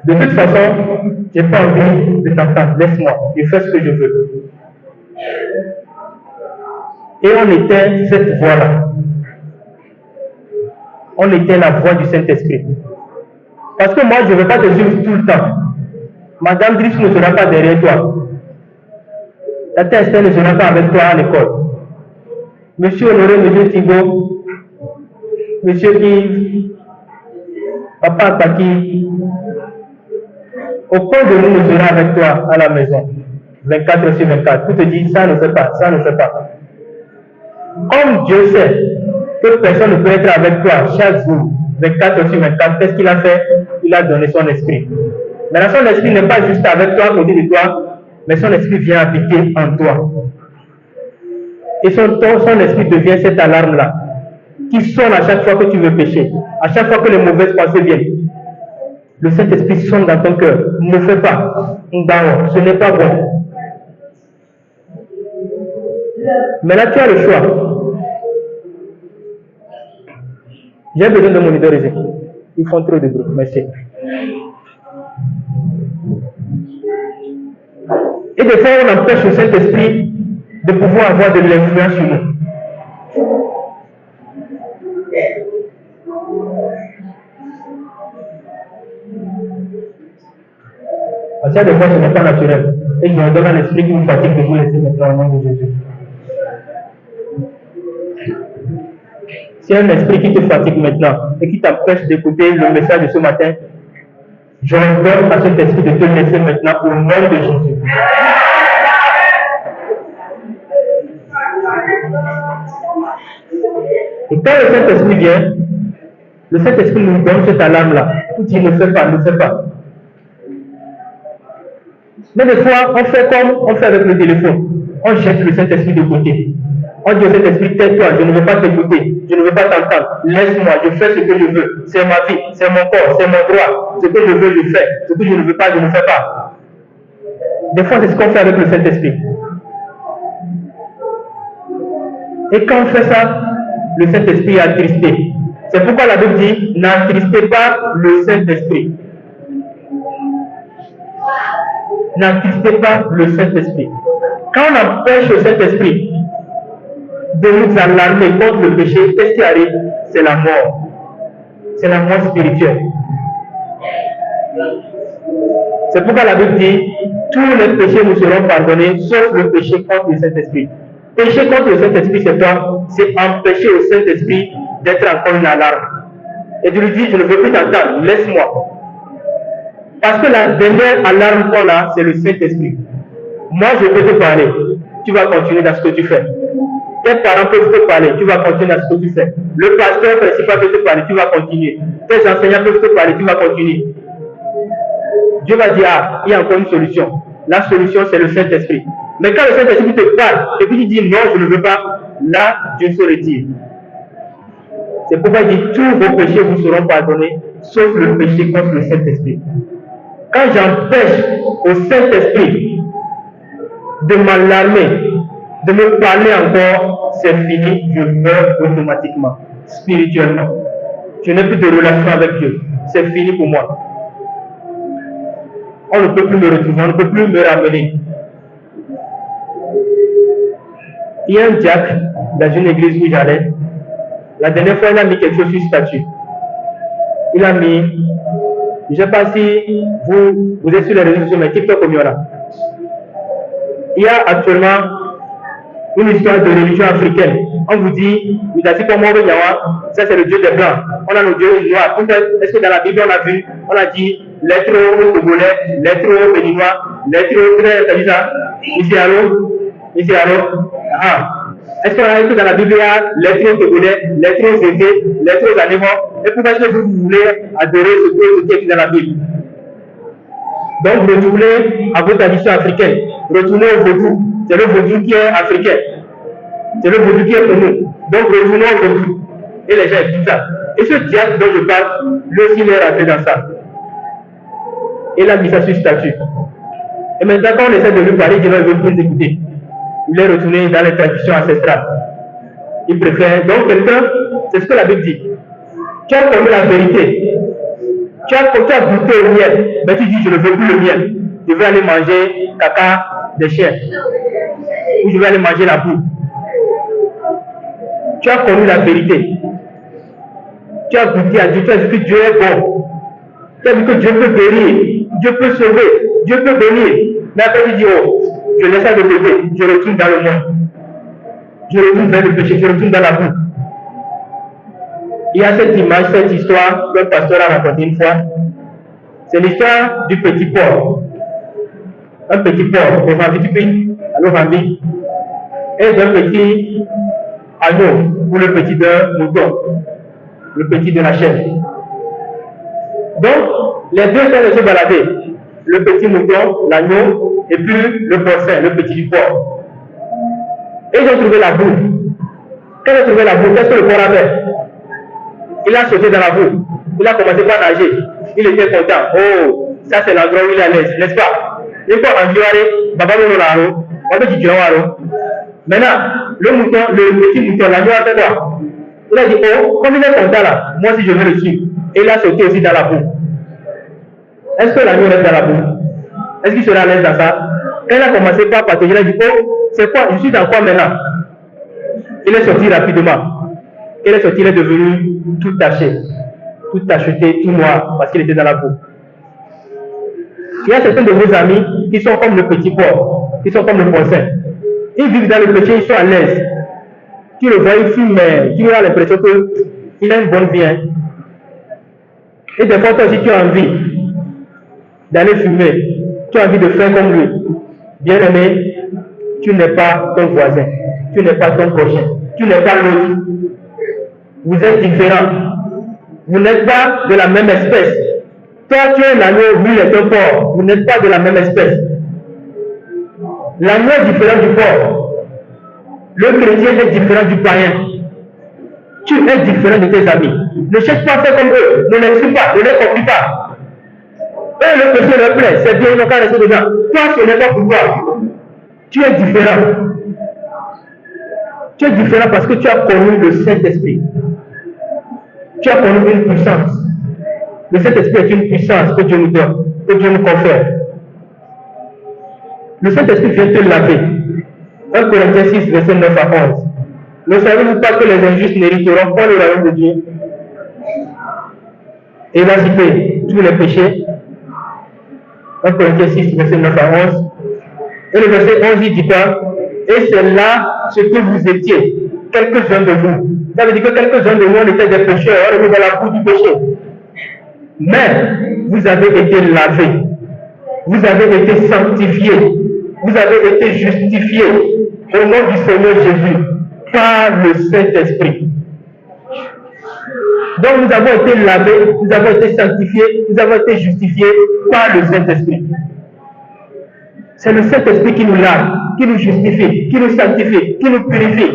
A: De toute façon, je n'ai pas envie de t'entendre. Laisse-moi, je fais ce que je veux. Et on éteint cette voix-là. On éteint la voix du Saint-Esprit. Parce que moi, je ne vais pas te suivre tout le temps. Madame Driss ne sera pas derrière toi. Tata Esther ne sera pas avec toi à l'école. Monsieur Honoré, Monsieur Thibault, Monsieur Yves, Papa Paki, aucun de nous ne sera avec toi à la maison, 24 sur 24. Tu te dis, ça ne fait pas, ça ne fait pas. Comme Dieu sait que personne ne peut être avec toi chaque jour, 24 sur 24, qu'est-ce qu'il a fait? Il a donné son esprit. Maintenant, son esprit n'est pas juste avec toi, à côté de toi, mais son esprit vient habiter en toi. Et son esprit devient cette alarme-là, qui sonne à chaque fois que tu veux pécher, à chaque fois que les mauvaises pensées viennent. Le Saint-Esprit sonne dans ton cœur. Ne fais pas. Ce n'est pas bon. Mais là, tu as le choix. J'ai besoin de mon leader ici. Ils font trop de bruit. Merci. Et des fois, on empêche le Saint-Esprit de pouvoir avoir de l'influence sur nous. Parce que des fois, ce n'est pas naturel. Et je vous donne un esprit qui vous fatigue de vous laisser maintenant au nom de Jésus. Si un esprit qui te fatigue maintenant et qui t'empêche d'écouter le message de ce matin, j'ordonne à cet esprit de te laisser maintenant au nom de Jésus. Et quand le Saint-Esprit vient, le Saint-Esprit nous donne cette alarme-là. Pour dire ne fais pas, ne fais pas. Mais des fois, on fait comme on fait avec le téléphone. On jette le Saint-Esprit de côté. On dit au Saint-Esprit, tais-toi, je ne veux pas t'écouter, je ne veux pas t'entendre. Laisse-moi, je fais ce que je veux. C'est ma vie, c'est mon corps, c'est mon droit. Ce que je veux, je fais. Ce que je ne veux pas, je ne fais pas. Des fois, c'est ce qu'on fait avec le Saint-Esprit. Et quand on fait ça, le Saint-Esprit est attristé. C'est pourquoi la Bible dit, n'attristez pas le Saint-Esprit. N'attristez pas le Saint-Esprit. Quand on empêche le Saint-Esprit de nous alarmer contre le péché, qu'est-ce qui arrive? C'est la mort. C'est la mort spirituelle. C'est pourquoi la Bible dit, tous les péchés nous seront pardonnés, sauf le péché contre le Saint-Esprit. Péché contre le Saint-Esprit, c'est quoi? C'est empêcher au Saint-Esprit d'être encore une alarme. Et tu lui dis, je ne veux plus t'entendre, laisse-moi. Parce que la dernière alarme qu'on a, c'est le Saint-Esprit. Moi, je peux te parler. Tu vas continuer dans ce que tu fais. Tes parents peuvent te parler. Tu vas continuer dans ce que tu fais. Le pasteur principal peut te parler. Tu vas continuer. Tes enseignants peuvent te parler. Tu vas continuer. Dieu va dire, ah, il y a encore une solution. La solution, c'est le Saint-Esprit. Mais quand le Saint-Esprit te parle, et puis tu dis, non, je ne veux pas, là, Dieu se retire. C'est pourquoi il dit, tous vos péchés vous seront pardonnés, sauf le péché contre le Saint-Esprit. Quand j'empêche au Saint-Esprit de m'alarmer, de me parler encore, c'est fini, je meurs automatiquement, spirituellement. Je n'ai plus de relation avec Dieu. C'est fini pour moi. On ne peut plus me retrouver, on ne peut plus me ramener. Il y a un diacre dans une église où j'allais. La dernière fois, il a mis quelque chose sur le statut. Il a mis, je ne sais pas si vous êtes sur les réseaux sociaux, mais TikTok comme il y en a. Il y a actuellement une histoire de religion africaine. On vous dit, ça c'est le Dieu des Blancs. On a le Dieu noir. Est-ce que dans la Bible on a vu, on a dit l'être au Togolais, l'être au Béninois, l'être au ici alors. Est-ce qu'on a dit que dans la Bible il y a l'être au Togolais, l'être aux Zézés, l'être aux animaux? Et pourquoi est-ce que vous voulez adorer ce qui est dans la Bible? Donc retournez à vos traditions africaines. Retournez au vaudou. C'est le vaudou qui est africain. C'est le vaudou qui est pour nous. Donc retournons au vaudou. Et les gens écoutent ça. Et ce diable dont je parle, lui aussi il est rentré dans ça. Il a mis ça sur statut. Et maintenant quand on essaie de lui parler, il dit non, il ne veut plus écouter. Il est retourné dans les traditions ancestrales. Il préfère. Donc quelqu'un, c'est ce que la Bible dit. Tu as connu la vérité. Tu as goûté au miel. Mais tu dis je ne veux plus le miel. Je veux aller manger caca des chiens. Ou je vais aller manger la boue. Tu as connu la vérité. Tu as goûté à Dieu. Tu as dit que Dieu est bon. Tu as dit que Dieu peut guérir. Dieu peut sauver. Dieu peut bénir. Mais après tu dis, oh, je laisse ça de côté. Je retourne dans le monde. Je retourne vers le péché. Je retourne dans la boue. Il y a cette image, cette histoire qu'un pasteur a racontée une fois. C'est l'histoire du petit porc. Un petit porc, on va vite, alors on vite. Et d'un petit agneau, ou le petit d'un mouton, le petit de la chèvre. Donc, les deux sont laissés balader. Le petit mouton, l'agneau, et puis le porcin, le petit du porc. Et ils ont trouvé la boue. Quand ils ont trouvé la boue, qu'est-ce que le porc a fait? Il a sauté dans la boue. Il a commencé par nager. Il était content. Oh, ça c'est l'endroit où il est à l'aise, n'est-ce pas? Il faut endurer, baba mono. On peut dire maintenant, le mouton, le petit mouton, l'agneau a fait quoi? Il a dit, oh, comme il est content là, moi si je veux le suivre. Et il a sauté aussi dans la boue. Est-ce que l'agneau reste dans la boue? Est-ce qu'il sera à l'aise dans ça? Quand il a commencé par partager, il a dit, oh, c'est quoi? Je suis dans quoi maintenant? Il est sorti rapidement. Il est sorti, il est devenu tout taché, tout tacheté, tout noir, parce qu'il était dans la boue. Il y a certains de vos amis qui sont comme le petit porc, qui sont comme le porcin. Ils vivent dans le péché, ils sont à l'aise. Tu le vois, il fume, mais tu as l'impression qu'il a une bonne vie. Hein. Et des fois, toi aussi, tu as envie d'aller fumer. Tu as envie de faire comme lui. Bien aimé, tu n'es pas ton voisin. Tu n'es pas ton prochain. Tu n'es pas l'autre. Vous êtes différents. Vous n'êtes pas de la même espèce. Toi, tu es l'agneau, lui est un porc. Vous n'êtes pas de la même espèce. L'agneau est différent du porc. Le chrétien est différent du païen. Tu es différent de tes amis. Ne cherche pas à faire comme eux. Ne les suis pas. Ne les copie pas. Eux, le péché leur plaît. C'est bien, ils n'ont qu'à rester dedans. Toi, ce n'est pas pour toi. Tu es différent. Tu es différent parce que tu as connu le Saint-Esprit. Tu as connu une puissance. Le Saint-Esprit est une puissance que Dieu nous donne, que Dieu nous confère. Le Saint-Esprit vient te laver. 1 Corinthiens 6, verset 9 à 11. Ne savez-vous pas que les injustes n'hériteront pas le royaume de Dieu? Et il va citer tous les péchés. 1 Corinthiens 6, verset 9 à 11. Et le verset 11, il dit quoi? Et c'est là ce que vous étiez, quelques-uns de vous. Ça veut dire que quelques-uns de nous, on était des pécheurs, on était dans la boue du péché. Mais vous avez été lavés, vous avez été sanctifiés, vous avez été justifiés au nom du Seigneur Jésus par le Saint-Esprit. Donc nous avons été lavés, nous avons été sanctifiés, nous avons été justifiés par le Saint-Esprit. C'est le Saint-Esprit qui nous lave, qui nous justifie, qui nous sanctifie, qui nous purifie,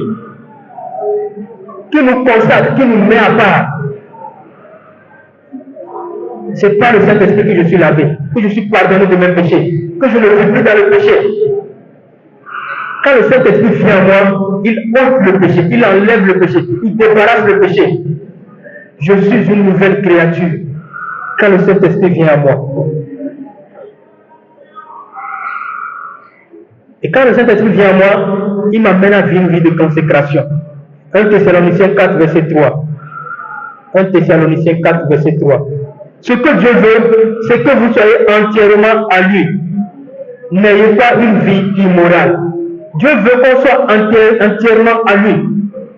A: qui nous consacre, qui nous met à part. C'est par le Saint-Esprit que je suis lavé, que je suis pardonné de mes péchés, que je ne vis plus dans le péché. Quand le Saint-Esprit vient en moi, il ôte le péché, il enlève le péché, il débarrasse le péché. Je suis une nouvelle créature quand le Saint-Esprit vient à moi. Et quand le Saint-Esprit vient à moi, il m'amène à vivre une vie de consécration. 1 Thessaloniciens 4, verset 3. 1 Thessaloniciens 4, verset 3. Ce que Dieu veut, c'est que vous soyez entièrement à lui. N'ayez pas une vie immorale. Dieu veut qu'on soit entièrement à lui.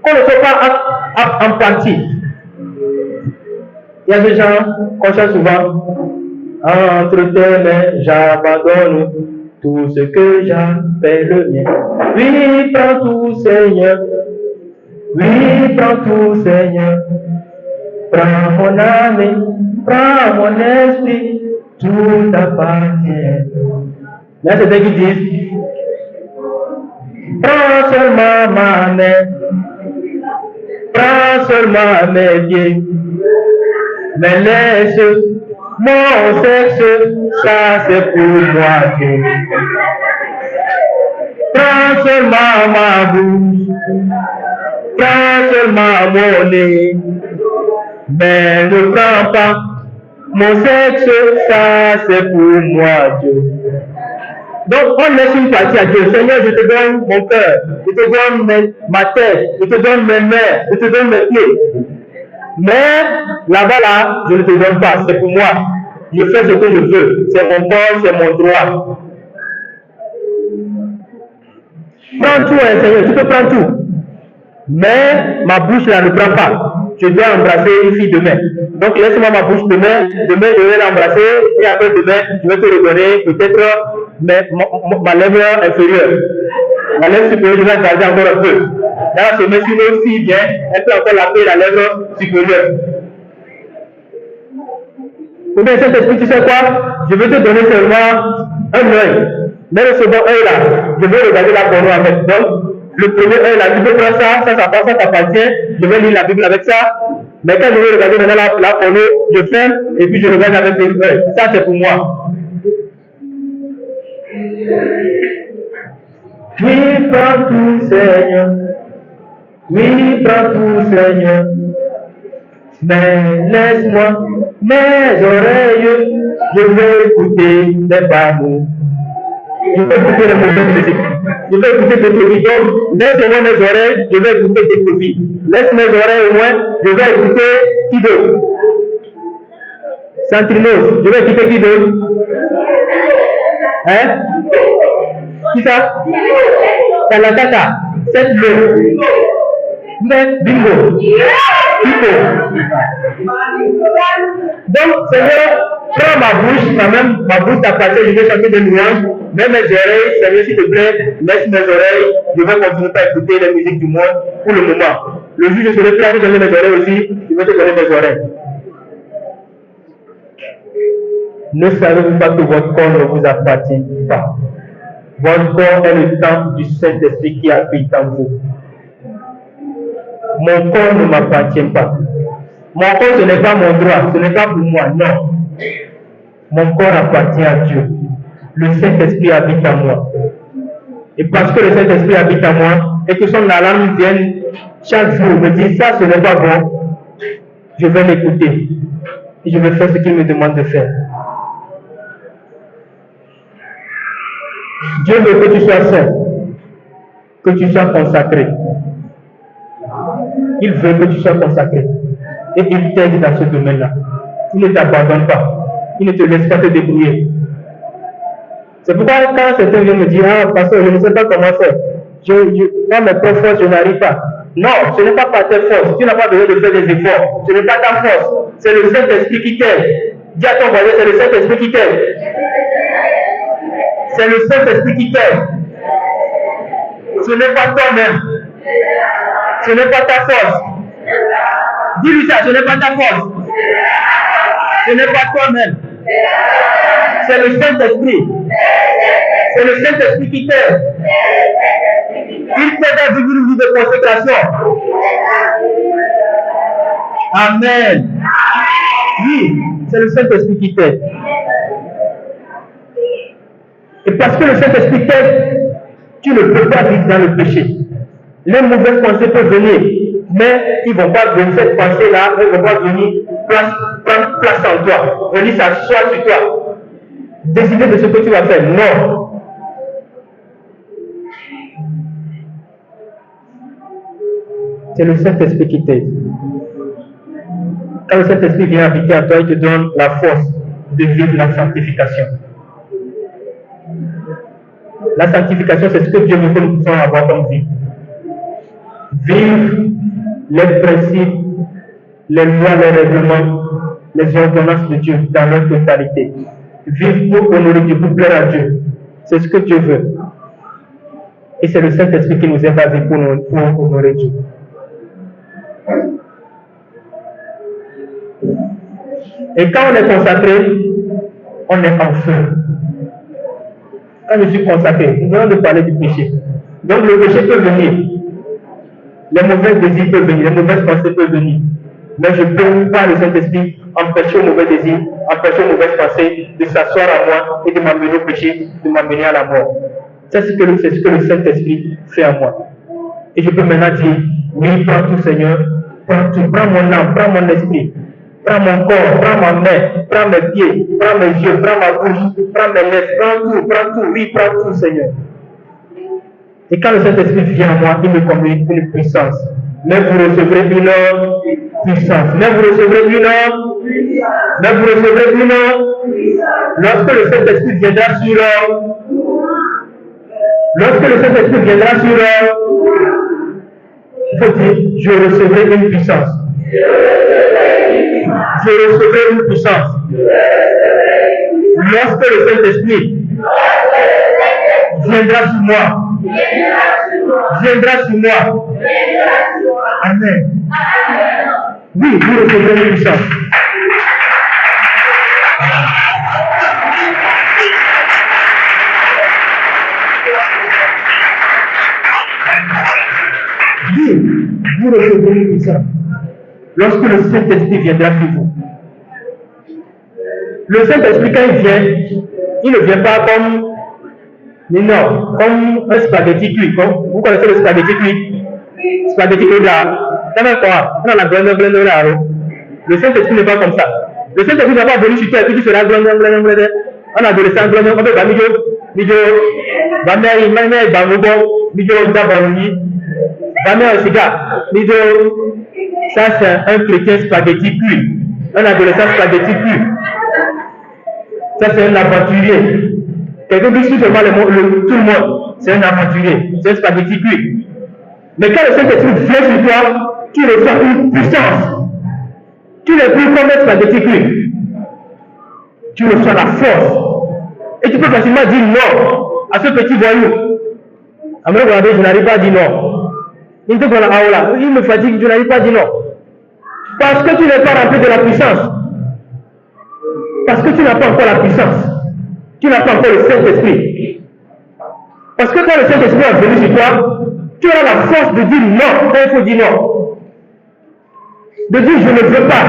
A: Qu'on ne soit pas en partie. Il y a des gens qu'on chante souvent. Entre tes mains, j'abandonne tout ce que j'appelle le mien. Oui, prends tout, Seigneur. Oui, prends tout, Seigneur. Prends mon âme, prends mon esprit, tout appartient. Mais c'est ce qu'ils disent. Prends seulement ma main, prends seulement mes pieds, mais laisse mon sexe, ça c'est pour moi Dieu. Prends seulement ma bouche, prends seulement mon nez, mais ne prends pas mon sexe, ça c'est pour moi Dieu. Donc on laisse une partie à Dieu. Seigneur, je te donne mon cœur, je te donne ma tête, je te donne mes mains, je te donne mes pieds. Mais là-bas, là, je ne te donne pas, c'est pour moi. Je fais ce que je veux. C'est mon corps, c'est mon droit. Prends tout, hein, Seigneur, tu peux prendre tout. Mais ma bouche là ne prend pas. je dois embrasser une fille demain. Donc laisse-moi ma bouche demain je vais l'embrasser et après demain, je vais te redonner peut-être ma lèvre inférieure. La lèvre supérieure, je vais garder encore un peu. Dans la semaine, si une autre fille vient, elle peut encore laver la lèvre supérieure. Ou bien cet esprit, tu sais quoi? Je vais te donner seulement un œil. Mais le second œil là, je vais regarder la porno avec. Donc, le premier œil là, tu peux prendre ça t'appartient. Je vais lire la Bible avec ça. Mais quand je vais regarder maintenant la porno, je ferme et puis je regarde avec les œils. Ça, c'est pour moi. Oui, prends tout, Seigneur. Oui, prends tout, Seigneur. Mais laisse-moi mes oreilles, je vais écouter des bamous. Je vais écouter les mauvaises musiques. Je vais écouter des produits. Donc, laisse-moi mes oreilles, je vais écouter des produits. Laisse mes oreilles au moins, je vais écouter qui d'autre? Santrinos, je vais écouter qui d'autre? Hein? Qui ça? Kalakata, cette l'eau. Bingo. Pipo. Donc, Seigneur, prends ma bouche, ma bouche t'appartient, je vais chanter des louanges, mais mes oreilles, Seigneur, s'il te plaît, laisse mes oreilles, je vais continuer à écouter les musiques du monde pour le moment. Le jour où je serai prêt à te donner mes oreilles aussi, je vais te donner mes oreilles. Ne savez-vous pas que votre corps ne vous appartient pas? Votre corps est le temple du Saint-Esprit qui habite en vous. Mon corps ne m'appartient pas. Mon corps, ce n'est pas mon droit, ce n'est pas pour moi, non. Mon corps appartient à Dieu. Le Saint-Esprit habite en moi. Et parce que le Saint-Esprit habite en moi, et que son alarme vienne chaque jour me dire ça, ce n'est pas bon, je vais l'écouter. Et je vais faire ce qu'il me demande de faire. Dieu veut que tu sois saint, que tu sois consacré. Il veut que tu sois consacré. Et il t'aide dans ce domaine-là. Il ne t'abandonne pas. Il ne te laisse pas te débrouiller. C'est pourquoi quand certains viennent me dire, ah, pasteur, je ne sais pas comment faire. Moi, mes propres forces, je n'arrive pas. Non, ce n'est pas par tes forces. Tu n'as pas besoin de faire des efforts. Ce n'est pas ta force. C'est le Saint-Esprit qui t'aide. Dis à ton voisin, c'est le Saint-Esprit qui t'aide. C'est le Saint-Esprit qui t'aide. Ce n'est pas toi-même. Ce n'est pas ta force. Dis-lui ça, ce n'est pas ta force. Ce n'est pas toi-même. C'est le Saint-Esprit. C'est le Saint-Esprit qui t'aide. Il t'aide à vivre une vie de consécration. Amen. Oui, c'est le Saint-Esprit qui t'aide. Et parce que le Saint-Esprit t'aide, tu ne peux pas vivre dans le péché. Les mauvaises pensées peuvent venir, mais ils ne vont pas venir, cette pensée-là, elles ne vont pas venir prendre place en toi, venir s'asseoir sur toi, décider de ce que tu vas faire. Non. C'est le Saint-Esprit qui t'aide. Quand le Saint-Esprit vient habiter en toi, il te donne la force de vivre la sanctification. La sanctification, c'est ce que Dieu veut que nous puissions avoir comme vie. Vivre les principes, les lois, les règlements, les ordonnances de Dieu dans leur totalité. Vivre pour honorer Dieu, pour plaire à Dieu. C'est ce que Dieu veut. Et c'est le Saint-Esprit qui nous aide à vivre pour honorer Dieu. Et quand on est consacré, on est en feu. Quand je suis consacré, nous venons de parler du péché. Donc le péché peut venir. Les mauvais désirs peuvent venir, les mauvaises pensées peuvent venir. Mais je peux, par le Saint-Esprit, empêcher aux mauvais désirs, empêcher aux mauvaises pensées de s'asseoir à moi et de m'amener au péché, de m'amener à la mort. C'est ce que le Saint-Esprit fait à moi. Et je peux maintenant dire, oui, prends tout, Seigneur, prends tout, prends mon âme, prends mon esprit, prends mon corps, prends ma main, prends mes pieds, prends mes yeux, prends ma bouche, prends mes lèvres, prends tout, oui, prends tout, Seigneur. Et quand le Saint-Esprit vient à moi, il me communique une puissance. Mais vous recevrez une puissance. Mais vous recevrez une lorsque le Saint-Esprit viendra sur il faut dire, je recevrai une puissance. Je recevrai une puissance. Lorsque le Saint-Esprit viendra sur moi. Viendra sur moi. Amen. Oui, vous recevrez une puissance. Oui, vous recevrez une puissance. Lorsque le Saint-Esprit viendra sur vous. Le Saint-Esprit, quand il vient, il ne vient pas comme un spaghetti cuit. Vous connaissez le spaghetti cuit? Spaghetti cuit là. Le Saint-Esprit n'est pas comme ça. Le Saint-Esprit ne va pas venir sur toi et puis tu seras un adolescent, on peut pas ça c'est un chrétien spaghetti cuit, un adolescent spaghetti cuit. Ça c'est un aventurier. Quelqu'un qui suit seulement tout le monde, c'est un aventurier, c'est un spaghetti cuit. Mais quand le Saint-Esprit vient sur toi, tu reçois une puissance. Tu n'es plus comme un spaghetti cuit. Tu reçois la force. Et tu peux facilement dire non à ce petit voyou. Après, regardez, je n'arrive pas à dire non. Il me fatigue, je n'arrive pas à dire non. Parce que tu n'es pas rempli de la puissance. Parce que tu n'as pas encore la puissance. Tu n'as pas encore le Saint-Esprit. Parce que quand le Saint-Esprit est venu sur toi, tu as la force de dire non quand il faut dire non. De dire je ne veux pas.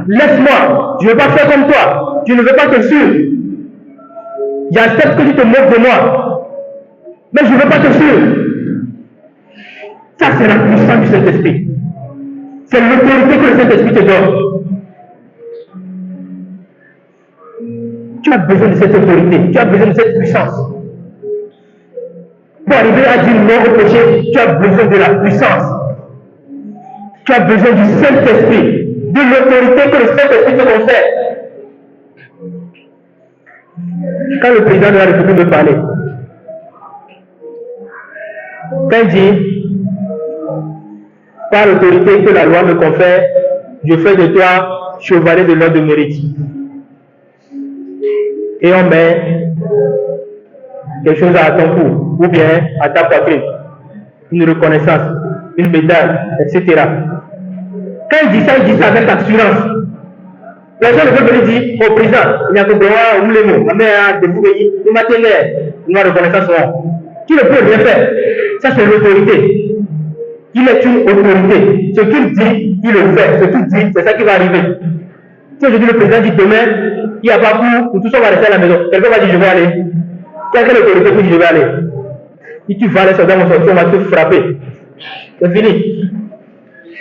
A: Laisse-moi. Je ne veux pas faire comme toi. Je ne veux pas te suivre. J'accepte que tu te moques de moi. Mais je ne veux pas te suivre. Ça, c'est la puissance du Saint-Esprit. C'est l'autorité que le Saint-Esprit te donne. Tu as besoin de cette autorité. Tu as besoin de cette puissance. Pour arriver à dire non au péché, tu as besoin de la puissance. Tu as besoin du Saint-Esprit, de l'autorité que le Saint-Esprit te confère. Quand le président de la République me parlait, quand il dit, par l'autorité que la loi me confère, je fais de toi chevalier de l'ordre de mérite. Et on met quelque chose à ton cou, ou bien à ta poitrine, une reconnaissance, une médaille, etc. Quand il dit ça avec assurance. Les gens ne peuvent venir dire au président, il y a que droit ou les mots, mais de vous veiller, il m'a tenu, une reconnaissance. Qui ne peut rien faire. Ça, c'est l'autorité. Il est une autorité. Ce qu'il dit, il le fait. Ce qu'il dit, c'est ça qui va arriver. Si aujourd'hui le président dit demain, il n'y a pas pour tout ça, on va rester à la maison. Quelqu'un va dire je vais aller. Quelle autorité pour dire je vais aller? Si tu vas aller sur mon sortir, on va te frapper. C'est fini.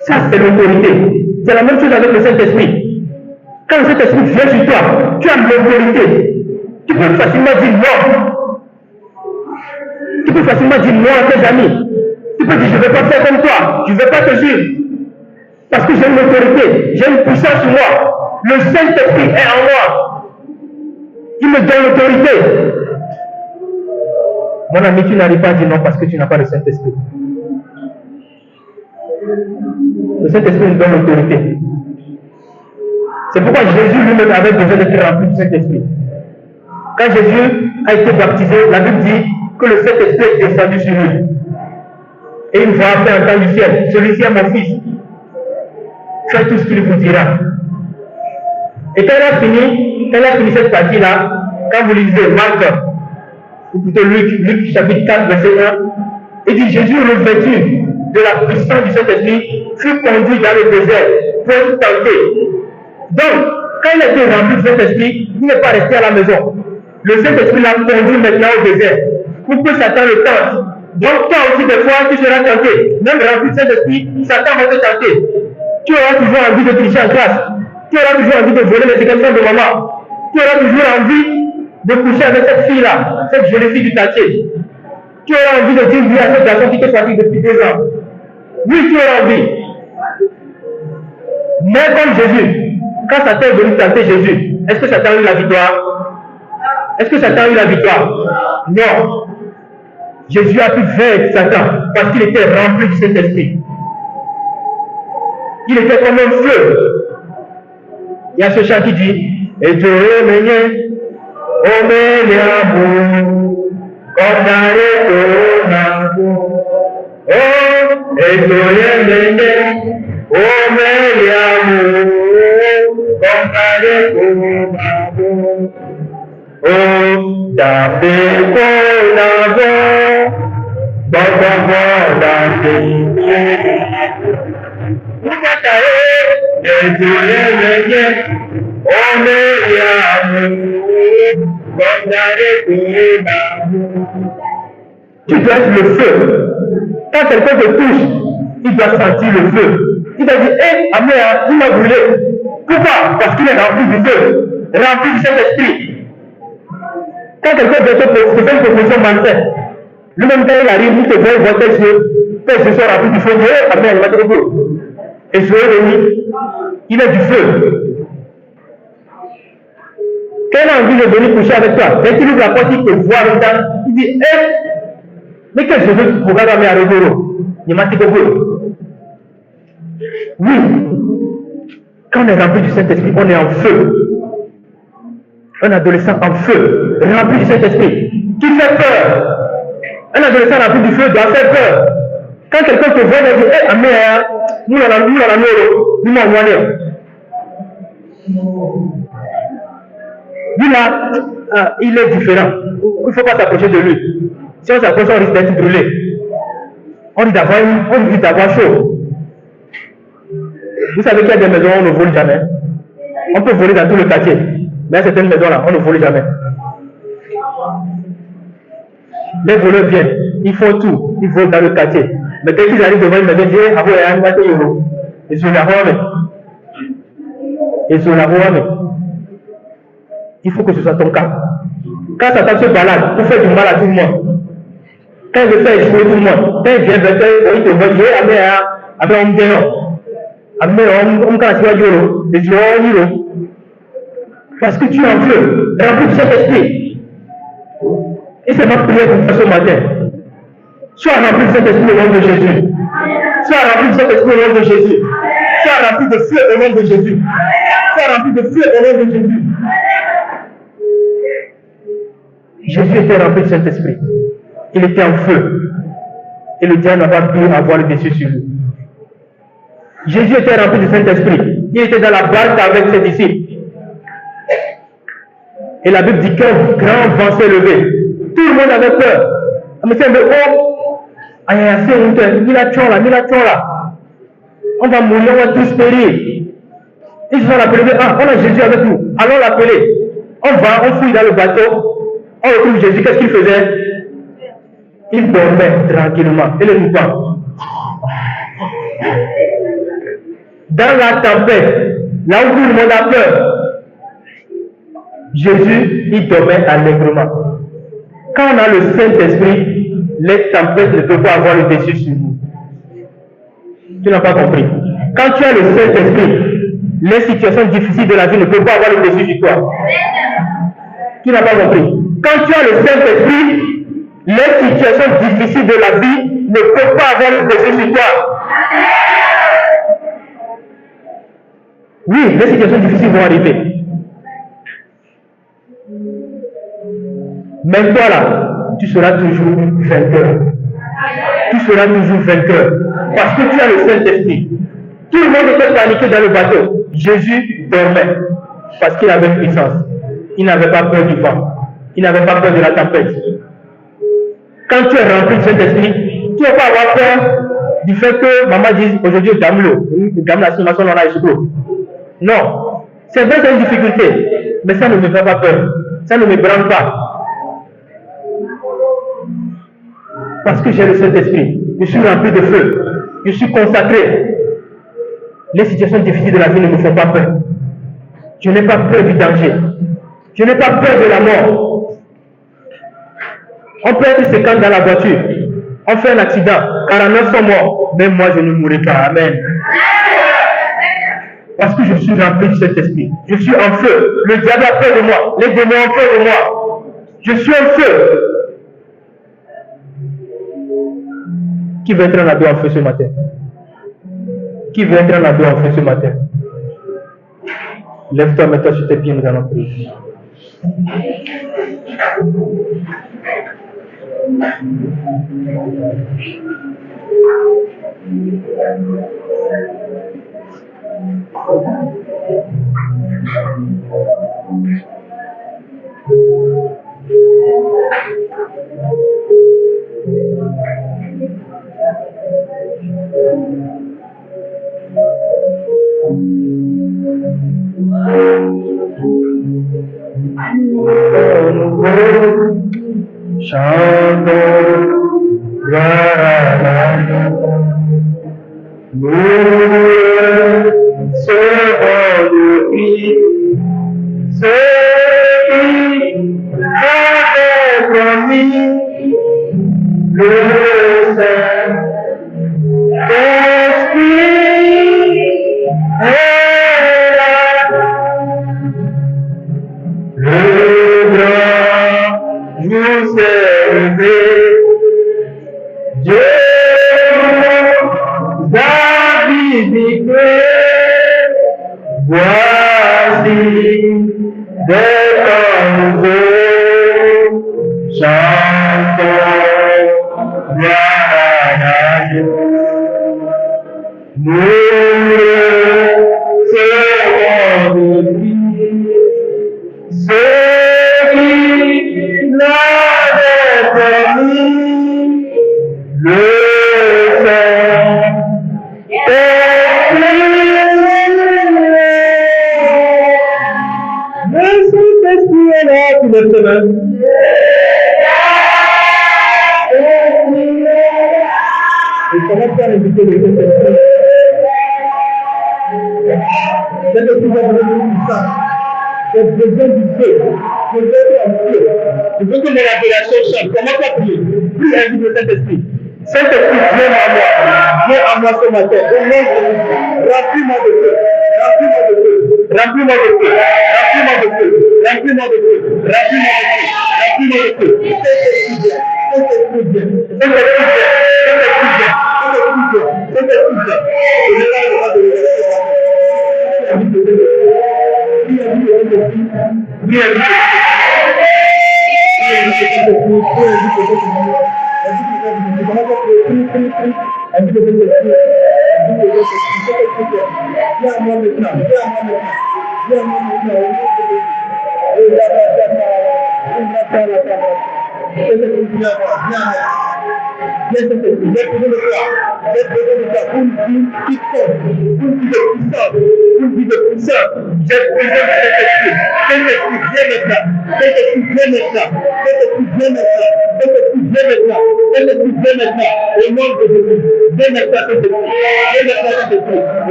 A: Ça, c'est l'autorité. C'est la même chose avec le Saint-Esprit. Quand le Saint-Esprit vient sur toi, tu as l'autorité. Tu peux facilement dire non. Tu peux facilement dire non à tes amis. Tu peux dire je ne vais pas faire comme toi, je ne vais pas te suivre. Parce que j'ai une autorité, j'ai une puissance sur moi. Le Saint-Esprit est en moi. Il me donne l'autorité. Mon ami, tu n'arrives pas à dire non parce que tu n'as pas le Saint-Esprit. Le Saint-Esprit nous donne l'autorité. C'est pourquoi Jésus lui-même avait besoin d'être rempli du Saint-Esprit. Quand Jésus a été baptisé, la Bible dit que le Saint-Esprit est descendu sur lui. Et une voix a fait entendre du ciel, celui-ci est mon fils. Faites tout ce qu'il vous dira. Et quand elle a fini cette partie-là, quand vous lisez Marc, ou plutôt Luc chapitre 4, verset 1, il dit Jésus revêtu de la puissance du Saint-Esprit fut conduit dans le désert pour être tenté. Donc, quand il a été rempli du Saint-Esprit, il n'est pas resté à la maison. Le Saint-Esprit l'a conduit maintenant au désert pour que Satan le tente. Donc, toi aussi, des fois, tu seras tenté. Même rempli du Saint-Esprit, Satan va te tenter. Tu auras toujours envie de tricher en classe. Tu auras toujours envie de voler les équipements de maman. Tu auras toujours envie de coucher avec cette fille-là, cette jolie fille du quartier. Tu auras envie de dire oui à cette garçon qui te fatigue depuis 2 ans. Oui, tu auras envie. Mais comme Jésus, quand Satan est venu tenter Jésus, est-ce que Satan a eu la victoire? Est-ce que Satan a eu la victoire? Non. Jésus a pu vaincre Satan parce qu'il était rempli du Saint-Esprit. Il était comme un feu. Il y a ce chant qui dit et Dieu est Omeliamu, Konare Tonamu, Oh, Ezoyemene, Omeliamu, Konare Tonamu, Oh, Dafe Konavo, Baba Dafe, Ukatae, Ezoyemene, tu dois être le feu. Quand quelqu'un te touche, il doit sentir le feu. Il doit dire, hé, Améa, il m'a brûlé. Pourquoi? Parce qu'il est rempli du feu, rempli du Saint-Esprit. Quand quelqu'un te fait une proposition malsaine, lui-même quand il arrive, il te voit, il voit tes yeux sont remplis du feu, il dit, hé, Améa, il m'a dit, et je vais il a du feu. Quand il a envie de venir coucher avec toi, dès qu'il ouvre la porte, il te voit avec ça, il dit, hé, mais quel cheveu tu programmes à mes arrêts. Il m'a dit que oui, quand on est rempli du Saint-Esprit, on est en feu. Un adolescent en feu, rempli du Saint-Esprit, qui fait peur. Un adolescent rempli du feu doit faire peur. Quand quelqu'un te voit, il dit, hé, Améa, nous m'en lui là, il est différent. Il ne faut pas s'approcher de lui. Si on s'approche, on risque d'être brûlé. On dit d'avoir chaud. Vous savez qu'il y a des maisons où on ne vole jamais. On peut voler dans tout le quartier. Mais à certaines maisons-là, on ne vole jamais. Les voleurs viennent, ils font tout, ils volent dans le quartier. Mais dès qu'ils arrivent devant une maison, ils disent, ah ouais, ils sont là, il faut que ce soit ton cas. Quand Satan se balade pour faire du mal à tout le monde, quand il veut faire échouer tout le monde, quand il vient vers toi, il te voit, parce que tu es en feu, rempli de Saint-Esprit. Et c'est ma prière pour toi ce matin. Sois rempli de Saint-Esprit au nom de Jésus. Sois rempli de Saint-Esprit au nom de Jésus. Sois rempli de feu au nom de Jésus. Sois rempli de feu au nom de Jésus. Jésus était rempli de Saint-Esprit. Il était en feu. Et le diable n'a pas pu avoir le dessus sur lui. Jésus était rempli du Saint-Esprit. Il était dans la barque avec ses disciples. Et la Bible dit qu'un grand vent s'est levé. Tout le monde avait peur. Mais c'est un peu, il a tué là. On va mourir, on va tous périr. Ils se sont appelés, on a Jésus avec nous. Allons l'appeler. On fouille dans le bateau. On retrouve Jésus, qu'est-ce qu'il faisait? Il dormait tranquillement. Et le mouvement. Dans la tempête, là où tout le monde a peur, Jésus, il dormait allègrement. Quand on a le Saint-Esprit, les tempêtes ne peuvent pas avoir le dessus sur nous. Tu n'as pas compris. Quand tu as le Saint-Esprit, les situations difficiles de la vie ne peuvent pas avoir le dessus sur toi. Tu n'as pas compris. Quand tu as le Saint-Esprit, les situations difficiles de la vie ne peuvent pas avoir le dessus sur toi. Oui, les situations difficiles vont arriver. Mais toi là, tu seras toujours vainqueur. Tu seras toujours vainqueur. Parce que tu as le Saint-Esprit. Tout le monde était paniqué dans le bateau. Jésus dormait. Parce qu'il avait une puissance. Il n'avait pas peur du vent. Il n'avait pas peur de la tempête. Quand tu es rempli du Saint-Esprit, tu ne vas pas avoir peur du fait que maman dise aujourd'hui gamme-le. Gamme la simulation dans la jusqu'au. Non. C'est vrai, c'est une difficulté. Mais ça ne me fait pas peur. Ça ne me branle pas. Parce que j'ai le Saint-Esprit. Je suis rempli de feu. Je suis consacré. Les situations difficiles de la vie ne me font pas peur. Je n'ai pas peur du danger. Je n'ai pas peur de la mort. On peut être séquent dans la voiture. On fait un accident. 49 sont morts. Même moi, je ne mourrai pas. Amen. Parce que je suis rempli de cet esprit. Je suis en feu. Le diable a peur de moi. Les démons ont peur de moi. Je suis en feu. Qui veut être un ado en feu ce matin? Qui veut être un ado en feu ce matin? Lève-toi, mets-toi sur tes pieds, nous allons prier.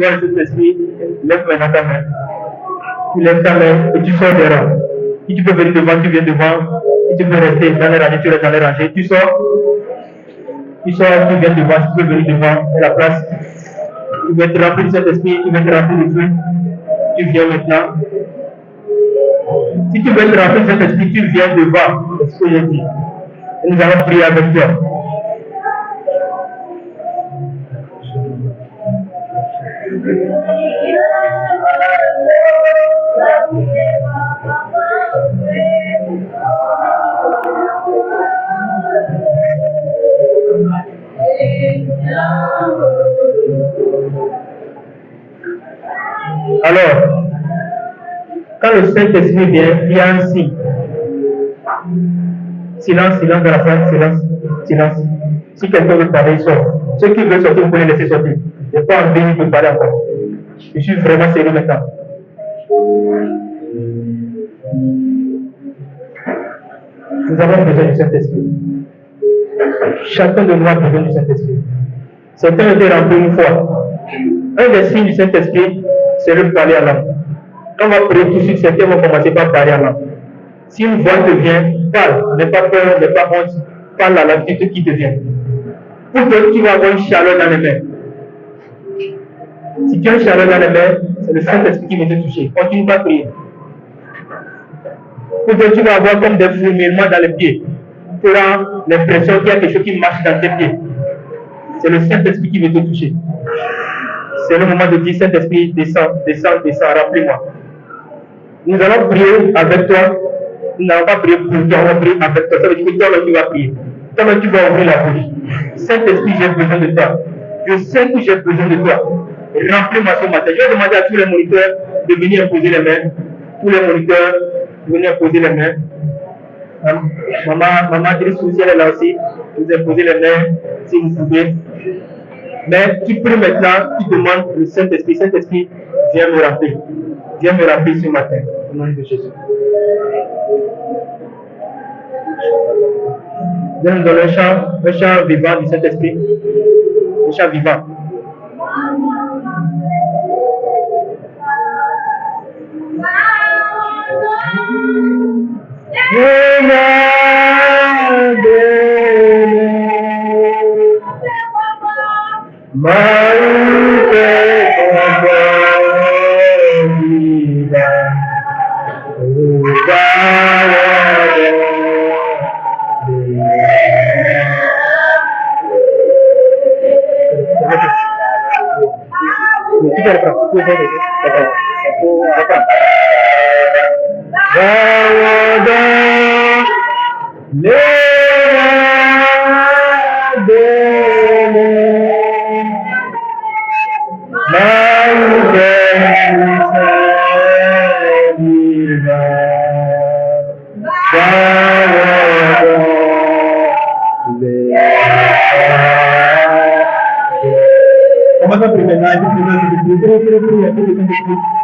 A: recevoir le Saint-Esprit, lève maintenant ta main. Tu lèves ta main et tu sors des rangs. Si tu peux venir devant, tu viens devant. Si tu peux rester dans les rangées, tu restes dans les rangées. Tu sors, tu viens devant. Si tu peux venir devant la place. Tu veux être rempli de Saint-Esprit, tu veux être rempli de feu. Tu viens maintenant. Si tu veux être rempli de Saint-Esprit, tu viens devant. C'est ce que j'ai dit. Et nous allons prier avec toi. Alors, quand le Saint-Esprit vient, il y a un signe. Silence, silence dans la salle, silence, silence. Si quelqu'un veut parler, il sort. Ceux qui veulent sortir, vous pouvez les laisser sortir. Je n'ai pas envie de parler encore. Je suis vraiment sérieux maintenant. Nous avons besoin du Saint-Esprit. Chacun de nous a besoin du Saint-Esprit. Certains ont été remplis une fois. Un des signes du Saint-Esprit, c'est de parler à l'âme. Quand on va prier tout de suite, certains vont commencer par parler à l'âme. Si une voix te vient, parle, n'aie pas peur, n'aie pas honte, parle à l'âme, c'est ce qui te vient. Pour que tu vas avoir une chaleur dans les mains. Si tu as une chaleur dans les mains, c'est le Saint-Esprit qui vient te toucher. Continue pas à prier. Pour que tu vas avoir comme des fourmillements dans les pieds. Tu auras l'impression qu'il y a quelque chose qui marche dans tes pieds. C'est le Saint-Esprit qui vient te toucher. C'est le moment de dire Saint-Esprit, descends, descends, descends, remplis-moi. Nous allons prier avec toi. Nous n'allons pas prier pour toi, on va prier avec toi. Ça veut dire que toi-même tu vas prier. Toi-même tu vas ouvrir la bouche. Saint-Esprit, j'ai besoin de toi. Je sais que j'ai besoin de toi. Remplis-moi ce matin. Je vais demander à tous les moniteurs de venir imposer les mains. Tous les moniteurs de venir imposer les mains. Maman Driss aussi, elle est là aussi. Vous imposez les mains si vous pouvez. Mais tu pries maintenant, tu demandes le Saint-Esprit. Saint-Esprit, viens me remplir. Viens me remplir ce matin. Au nom de Jésus. Viens nous donner un chant vivant du Saint-Esprit. Un chant vivant.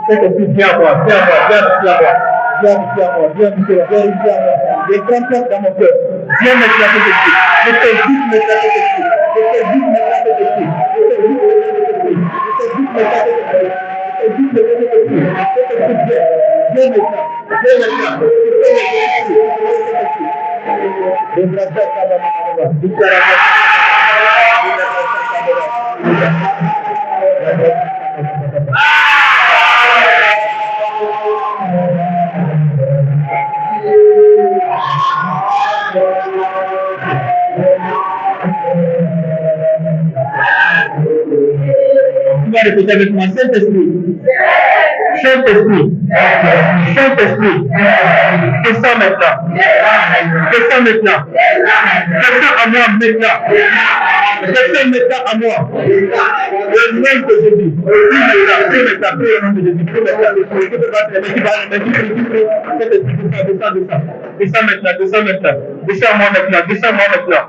A: Saint-Esprit, viens à moi, viens à moi, viens à moi. Viens dans mon cœur. Viens maintenant, Saint-Esprit. Je t'invite maintenant, Saint-Esprit. Je t'invite maintenant, Saint-Esprit. Viens maintenant. Tu vas répéter avec moi, Saint-Esprit. Saint-Esprit. Saint-Esprit. Descends maintenant. Descends maintenant. Descends à moi maintenant. Descends maintenant à moi. Au nom de Jésus. Prie maintenant. Prie au nom de Jésus. Prie maintenant. Tu peux battre les mains. Tu vas les mains. Tu pries. Saint-Esprit, descends. Descends maintenant. Descends maintenant. Descends à moi maintenant. Descends à moi maintenant.